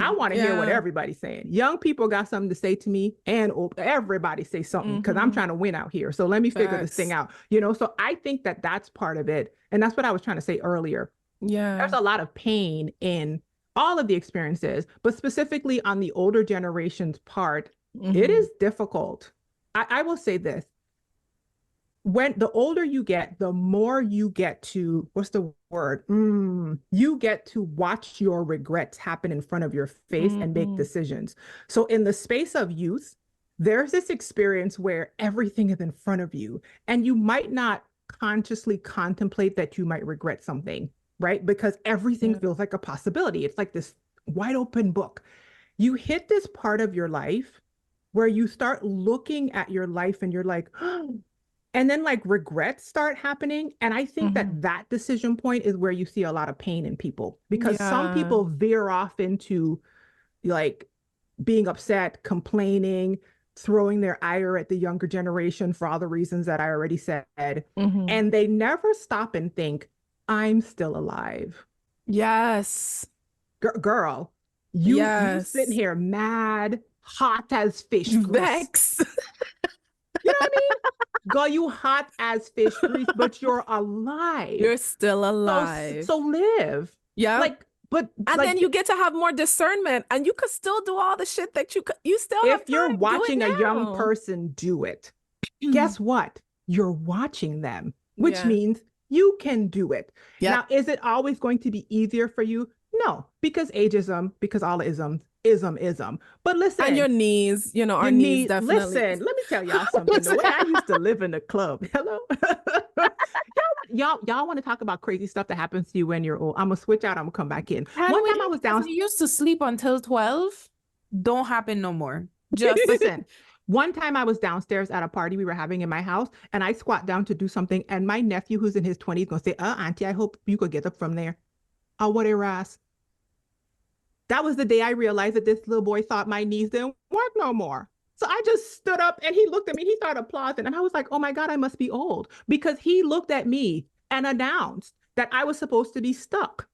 I want to hear what everybody's saying. Young people got something to say to me, and everybody say something, because I'm trying to win out here. So let me figure this thing out. So I think that that's part of it. And that's what I was trying to say earlier. There's a lot of pain in all of the experiences, but specifically on the older generation's part, it is difficult. I will say this. When the older you get, the more you get to, what's the word? You get to watch your regrets happen in front of your face and make decisions. So in the space of youth, there's this experience where everything is in front of you and you might not consciously contemplate that you might regret something, right? Because everything feels like a possibility. It's like this wide open book. You hit this part of your life where you start looking at your life and you're like, oh, and then like regrets start happening. And I think that decision point is where you see a lot of pain in people, because some people veer off into like being upset, complaining, throwing their ire at the younger generation for all the reasons that I already said. And they never stop and think, I'm still alive. Yes. Girl, you sitting here mad, hot as fish. Vex. You know what I mean? Girl, you hot as fish grease, but you're alive. You're still alive. So live. Yeah. Like, But And like, then you get to have more discernment, and you could still do all the shit that you still have if you're time, do it watching a young now. person do it, guess what? You're watching them, which Yeah. means you can do it. Yep. Now, is it always going to be easier for you? No, because ageism, because all ism. But listen, And your knees, you know, our your knees knees. definitely. Listen, let me tell y'all something. The way I used to live in the club. Hello. y'all want to talk about crazy stuff that happens to you when you're old? I'm gonna switch out. I'm gonna come back in. One time I was down. We used to sleep until 12. Don't happen no more. Just Listen. One time I was downstairs at a party we were having in my house, and I squat down to do something, and my nephew, who's in his 20s, gonna say, auntie, I hope you could get up from there. Oh, what a ass. That was the day I realized that this little boy thought my knees didn't work no more. So I just stood up and he looked at me, he started applauding. And I was like, oh my God, I must be old, because he looked at me and announced that I was supposed to be stuck.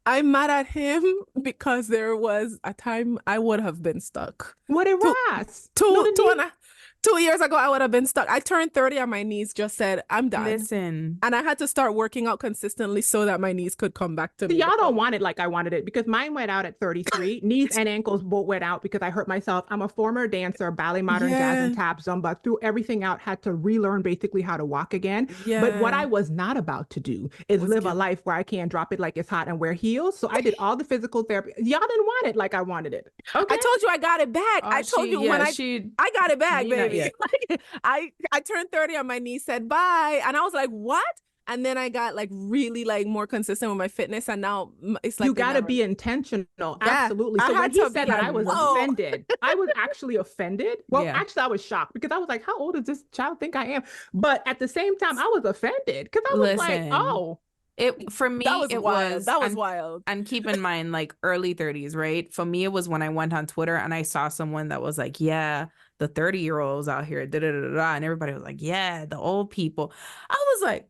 I'm mad at him because there was a time I would have been stuck. What a ass. 2 years ago, I would have been stuck. I turned 30 and my knees just said, I'm done. listen. And I had to start working out consistently so that my knees could come back to me. Y'all don't want it like I wanted it, because mine went out at 33. Knees and ankles both went out because I hurt myself. I'm a former dancer, ballet, modern jazz, and tap, Zumba. Threw everything out, had to relearn basically how to walk again. Yeah. But what I was not about to do is live a life where I can't drop it like it's hot and wear heels. So I did all the physical therapy. Y'all didn't want it like I wanted it. Okay. I told you I got it back. I told you when I got it back, baby. Like, I turned 30 and my knee said bye. And I was like, what? And then I got like really like more consistent with my fitness. And now it's like, you got to be intentional. Yeah, absolutely. I So when he said that, like, I was offended. I was actually offended. Well, actually I was shocked, because I was like, how old does this child think I am? But at the same time, I was offended, because I was like, oh. For me, that was wild. And keep in mind, like early 30s, right? For me, it was when I went on Twitter and I saw someone that was like, yeah, the 30-year-olds out here, da da da da, and everybody was like, yeah, the old people. I was like,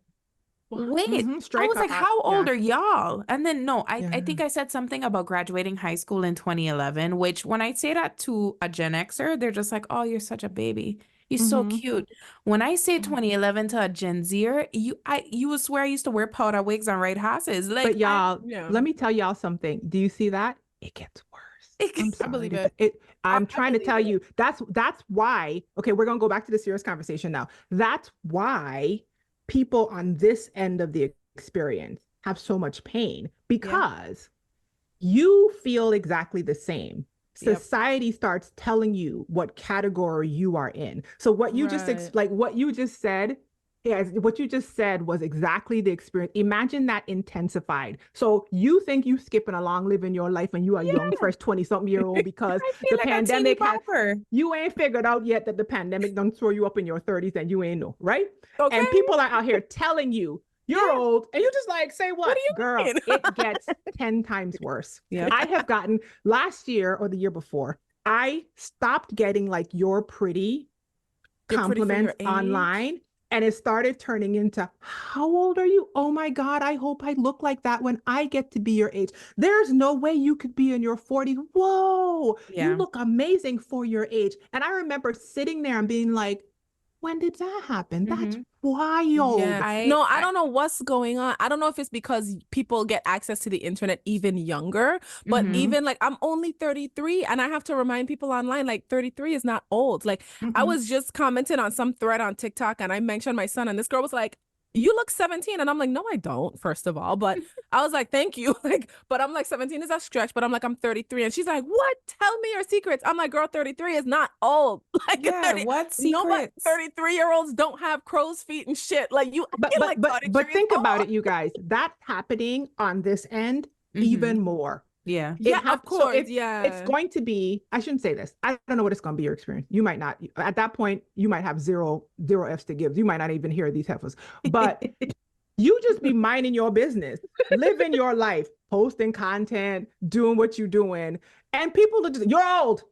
wait, I was like, how old are y'all? And then I think I said something about graduating high school in 2011, which when I say that to a Gen Xer, they're just like, oh, you're such a baby. You're so cute. When I say 2011 to a Gen Zer, you would swear I used to wear powder wigs and ride horses. Like, but y'all, let me tell y'all something. Do you see that? It gets worse. I'm sorry. I believe it. I'm trying to tell you, that's why, okay, we're going to go back to the serious conversation now. That's why people on this end of the experience have so much pain, because you feel exactly the same. Society starts telling you what category you are in. So what you just what you just said was exactly the experience. Imagine that intensified. So you think you skipping along living your life and you are young, fresh 20-something-year-old, because the pandemic you ain't figured out yet that the pandemic don't throw you up in your 30s and you ain't know, right? Okay. And people are out here telling you you're old, and you just like, say what girl, it gets 10 times worse. I have gotten, last year or the year before, I stopped getting like you're pretty compliments online, and it started turning into, how old are you? Oh my God, I hope I look like that when I get to be your age. There's no way you could be in your 40s. Whoa, you look amazing for your age. And I remember sitting there and being like, when did that happen? That's wild. I don't know what's going on. I don't know if it's because people get access to the internet even younger, but even like, I'm only 33 and I have to remind people online, like 33 is not old. Like I was just commenting on some thread on TikTok and I mentioned my son, and this girl was like, you look 17. And I'm like, no, I don't, first of all. But I was like, thank you. Like, but I'm like, 17 is a stretch, but I'm like, I'm 33. And she's like, what? Tell me your secrets. I'm like, girl, 33 is not old. Like, what secrets? 33-year-olds don't have crow's feet and shit. Like you, but think about it, you guys. That's happening on this end even more. Of course. So it's going to be, I shouldn't say this, I don't know what it's going to be your experience. You might not, at that point, you might have zero F's to give. You might not even hear these heifers, but you just be minding your business, living your life, posting content, doing what you're doing. And people are just, you're old.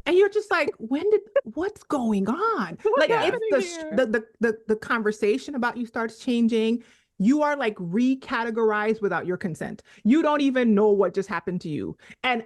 And you're just like, what's going on? Like if the conversation about you starts changing, you are like recategorized without your consent. You don't even know what just happened to you. And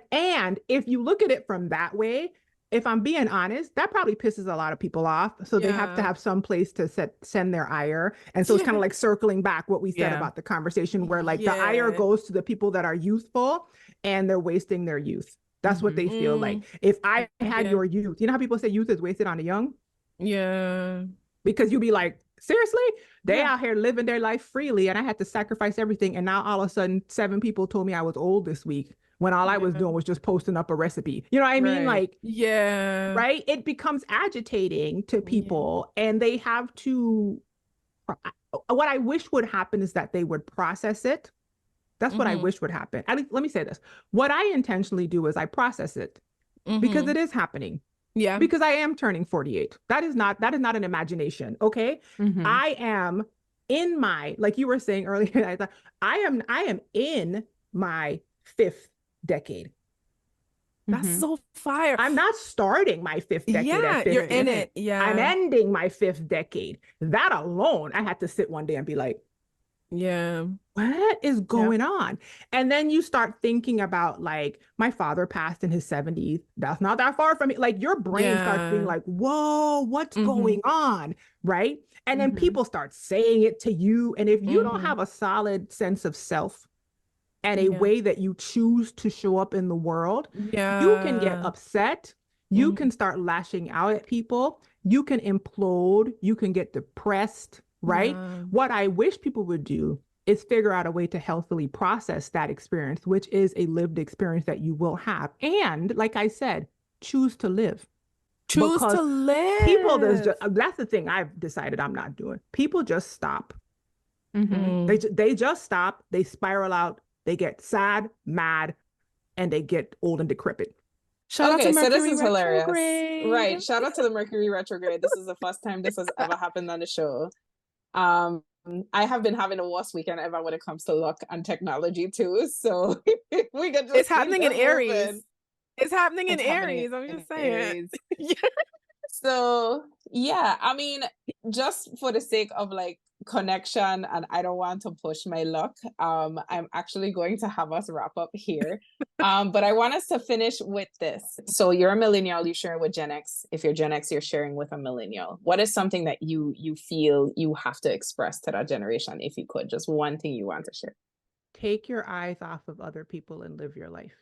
if you look at it from that way, if I'm being honest, that probably pisses a lot of people off. So they have to Yeah. have some place to send their ire. And so it's kind of like circling back what we said Yeah. about the conversation where like the ire Yeah. goes to the people that are youthful and they're wasting their youth. That's what they feel like. If I had Yeah. your youth, you know how people say youth is wasted on the young? Yeah. Because you'd be like, seriously? They Yeah. out here living their life freely and I had to sacrifice everything. And now all of a sudden, 7 people told me I was old this week when all I was Yeah. doing was just posting up a recipe. You know what I mean? Right. Like, Yeah. right? It becomes agitating to people and they have to, what I wish would happen is that they would process it. That's what I wish would happen. At least, let me say this. What I intentionally do is I process it because it is happening. Yeah. Because I am turning 48. That is not an imagination. Okay. I am in my, like you were saying earlier, I thought I am in my 5th decade. That's so fire. I'm not starting my 5th decade Yeah, at 50. you're in it. Yeah. I'm ending my 5th decade. That alone, I had to sit one day and be like, yeah. what is going on? And then you start thinking about like my father passed in his 70s. That's not that far from me. Like your brain starts being like, whoa, what's going on? Right. And then people start saying it to you. And if you don't have a solid sense of self and a way that you choose to show up in the world, you can get upset. You can start lashing out at people. You can implode. You can get depressed. Right. What I wish people would do is figure out a way to healthily process that experience, which is a lived experience that you will have. And like I said, choose to live. Choose to live. People, that's the thing I've decided I'm not doing. People just stop. They just stop. They spiral out. They get sad, mad, and they get old and decrepit. Shout out to Mercury so this is hilarious. retrograde. Right. Shout out to the Mercury retrograde. This is the first time this has ever happened on the show. I have been having the worst weekend ever when it comes to luck and technology too. So we could just It's happening in Aries. moving. It's happening in Aries. I'm just saying. So yeah, I mean, just for the sake of like connection, and I don't want to push my luck, I'm actually going to have us wrap up here. But I want us to finish with this. So you're a millennial, you share with Gen X. If you're Gen X, you're sharing with a millennial. What is something that you feel you have to express to that generation, if you could? Just one thing you want to share. Take your eyes off of other people and live your life,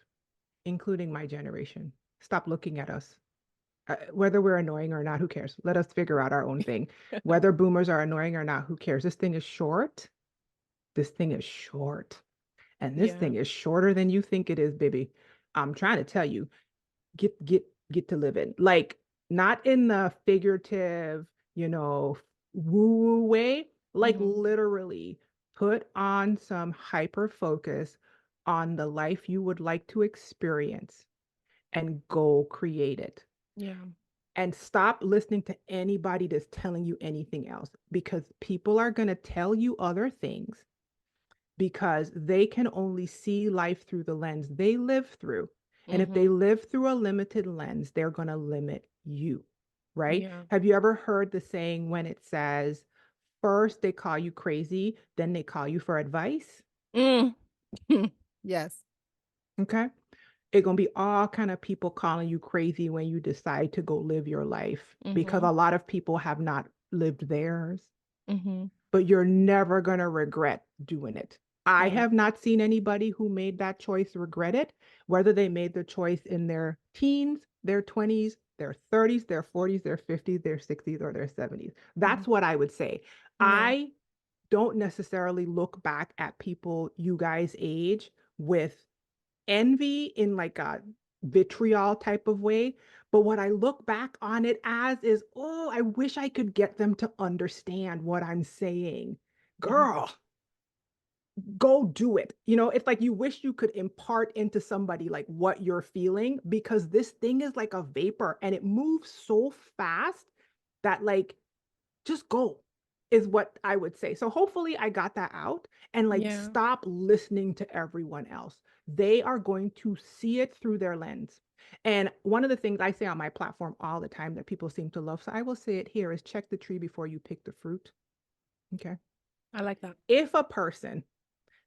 including my generation. Stop looking at us. Whether we're annoying or not, who cares? Let us figure out our own thing. Whether boomers are annoying or not, who cares? This thing is short. This thing is short. And this thing is shorter than you think it is, baby. I'm trying to tell you, get to living. Like, not in the figurative, woo-woo way. Like literally put on some hyper focus on the life you would like to experience and go create it. Yeah. And stop listening to anybody that's telling you anything else, because people are going to tell you other things because they can only see life through the lens they live through. And if they live through a limited lens, they're going to limit you, right? Yeah. Have you ever heard the saying when it says, first they call you crazy, then they call you for advice? Yes. Okay. It's going to be all kind of people calling you crazy when you decide to go live your life, because a lot of people have not lived theirs, but you're never going to regret doing it. I have not seen anybody who made that choice regret it, whether they made the choice in their teens, their 20s, their 30s, their 40s, their 50s, their 60s, or their 70s. That's what I would say. I don't necessarily look back at people you guys age with envy in like a vitriol type of way. But what I look back on it as is, oh, I wish I could get them to understand what I'm saying. Girl, go do it. It's like you wish you could impart into somebody like what you're feeling, because this thing is like a vapor and it moves so fast that like, just go is what I would say. So hopefully I got that out, and like stop listening to everyone else. They are going to see it through their lens. And one of the things I say on my platform all the time that people seem to love, so I will say it here, is check the tree before you pick the fruit. Okay. I like that. If a person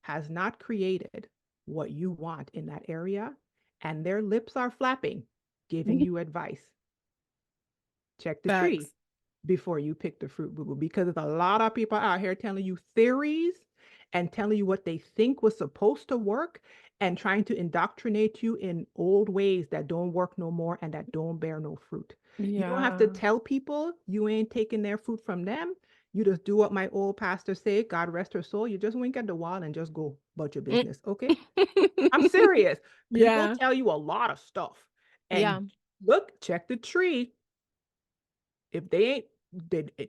has not created what you want in that area and their lips are flapping, giving you advice. Check the tree Facts. before you pick the fruit, boo-boo, because there's a lot of people out here telling you theories and telling you what they think was supposed to work and trying to indoctrinate you in old ways that don't work no more and that don't bear no fruit. You don't have to Yeah. tell people you ain't taking their fruit from them. You just do what my old pastor said, God rest her soul. You just wink at the wall and just go about your business, okay? I'm serious. People Yeah. tell you a lot of stuff. And Yeah. look, check the tree. If they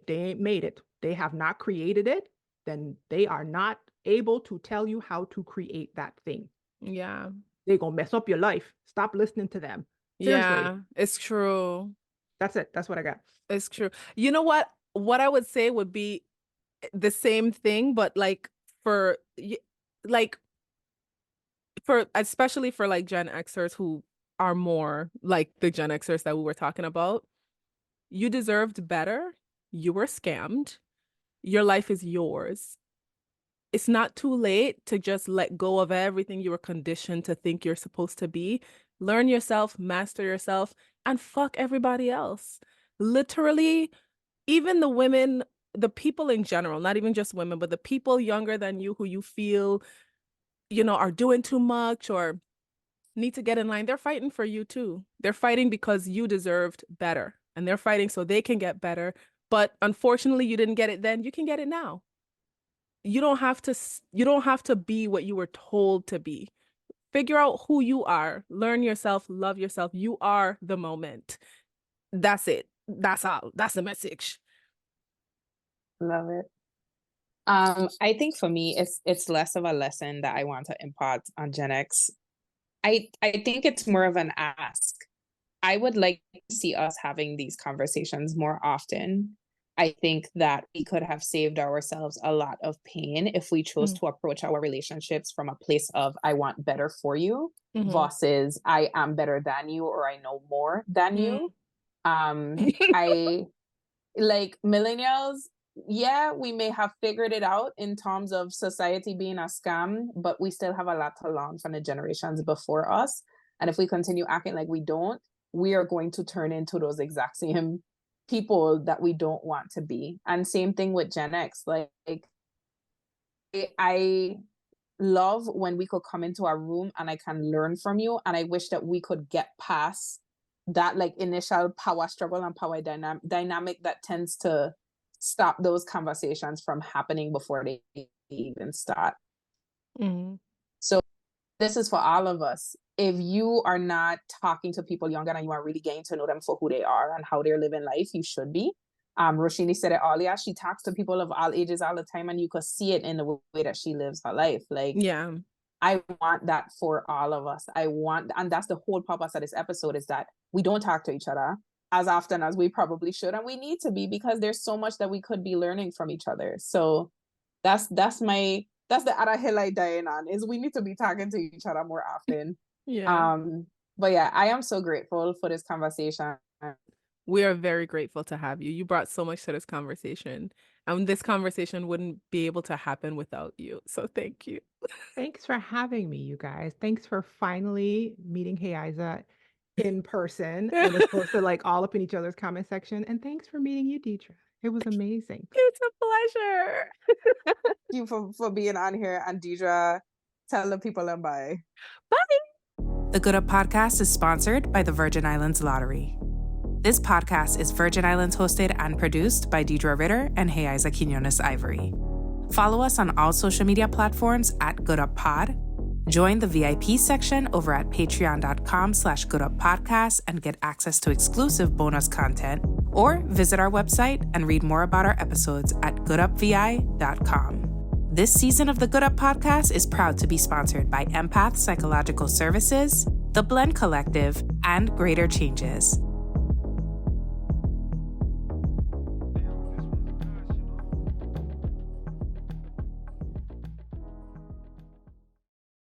ain't made it, they have not created it, then they are not able to tell you how to create that thing. Yeah. They're gonna mess up your life. Stop listening to them. Seriously. Yeah. It's true. That's it. That's what I got. It's true. You know what? What I would say would be the same thing, but like like for especially for like Gen Xers who are more like the Gen Xers that we were talking about, you deserved better. You were scammed. Your life is yours. It's not too late to just let go of everything you were conditioned to think you're supposed to be. Learn yourself, master yourself, and fuck everybody else. Literally, even the women, the people in general, not even just women, but the people younger than you who you feel, are doing too much or need to get in line, they're fighting for you too. They're fighting because you deserved better. And they're fighting so they can get better. But unfortunately, you didn't get it then. You can get it now. You don't have to be what you were told to be. Figure out who you are. Learn yourself, love yourself. You are the moment. That's it. That's all. That's the message. Love it. I think for me, it's less of a lesson that I want to impart on Gen X. I think it's more of an ask. I would like to see us having these conversations more often. I think that we could have saved ourselves a lot of pain if we chose to approach our relationships from a place of I want better for you versus I am better than you or I know more than you. I like millennials. Yeah, we may have figured it out in terms of society being a scam, but we still have a lot to learn from the generations before us. And if we continue acting like we don't, we are going to turn into those exact same people that we don't want to be. And same thing with Gen X. Like I love when we could come into a room and I can learn from you. And I wish that we could get past that like initial power struggle and power dynamic that tends to stop those conversations from happening before they even start. So this is for all of us. If you are not talking to people younger and you are really getting to know them for who they are and how they're living life, you should be. Roshini said it earlier. She talks to people of all ages all the time, and you could see it in the way that she lives her life. Like, yeah, I want that for all of us. And that's the whole purpose of this episode, is that we don't talk to each other as often as we probably should, and we need to be, because there's so much that we could be learning from each other. So that's the other hill I dying on, is we need to be talking to each other more often. Yeah. But yeah, I am so grateful for this conversation. We are very grateful to have you. You brought so much to this conversation, and this conversation wouldn't be able to happen without you. So thank you. Thanks for having me, you guys. Thanks for finally meeting Hey Isa in person and as opposed to like all up in each other's comment section. And thanks for meeting you, Deidre. It was amazing. It's a pleasure. Thank you for being on here. And Deidre, tell the people and bye. Bye. The Good Up Podcast is sponsored by the Virgin Islands Lottery. This podcast is Virgin Islands hosted and produced by Deidre Ritter and Hey Isa Quinones Ivory. Follow us on all social media platforms at Good Up Pod. Join the VIP section over at patreon.com/gooduppodcast and get access to exclusive bonus content, or visit our website and read more about our episodes at goodupvi.com. This season of the Good Up Podcast is proud to be sponsored by Empath Psychological Services, The Blend Collective, and Greater Changes.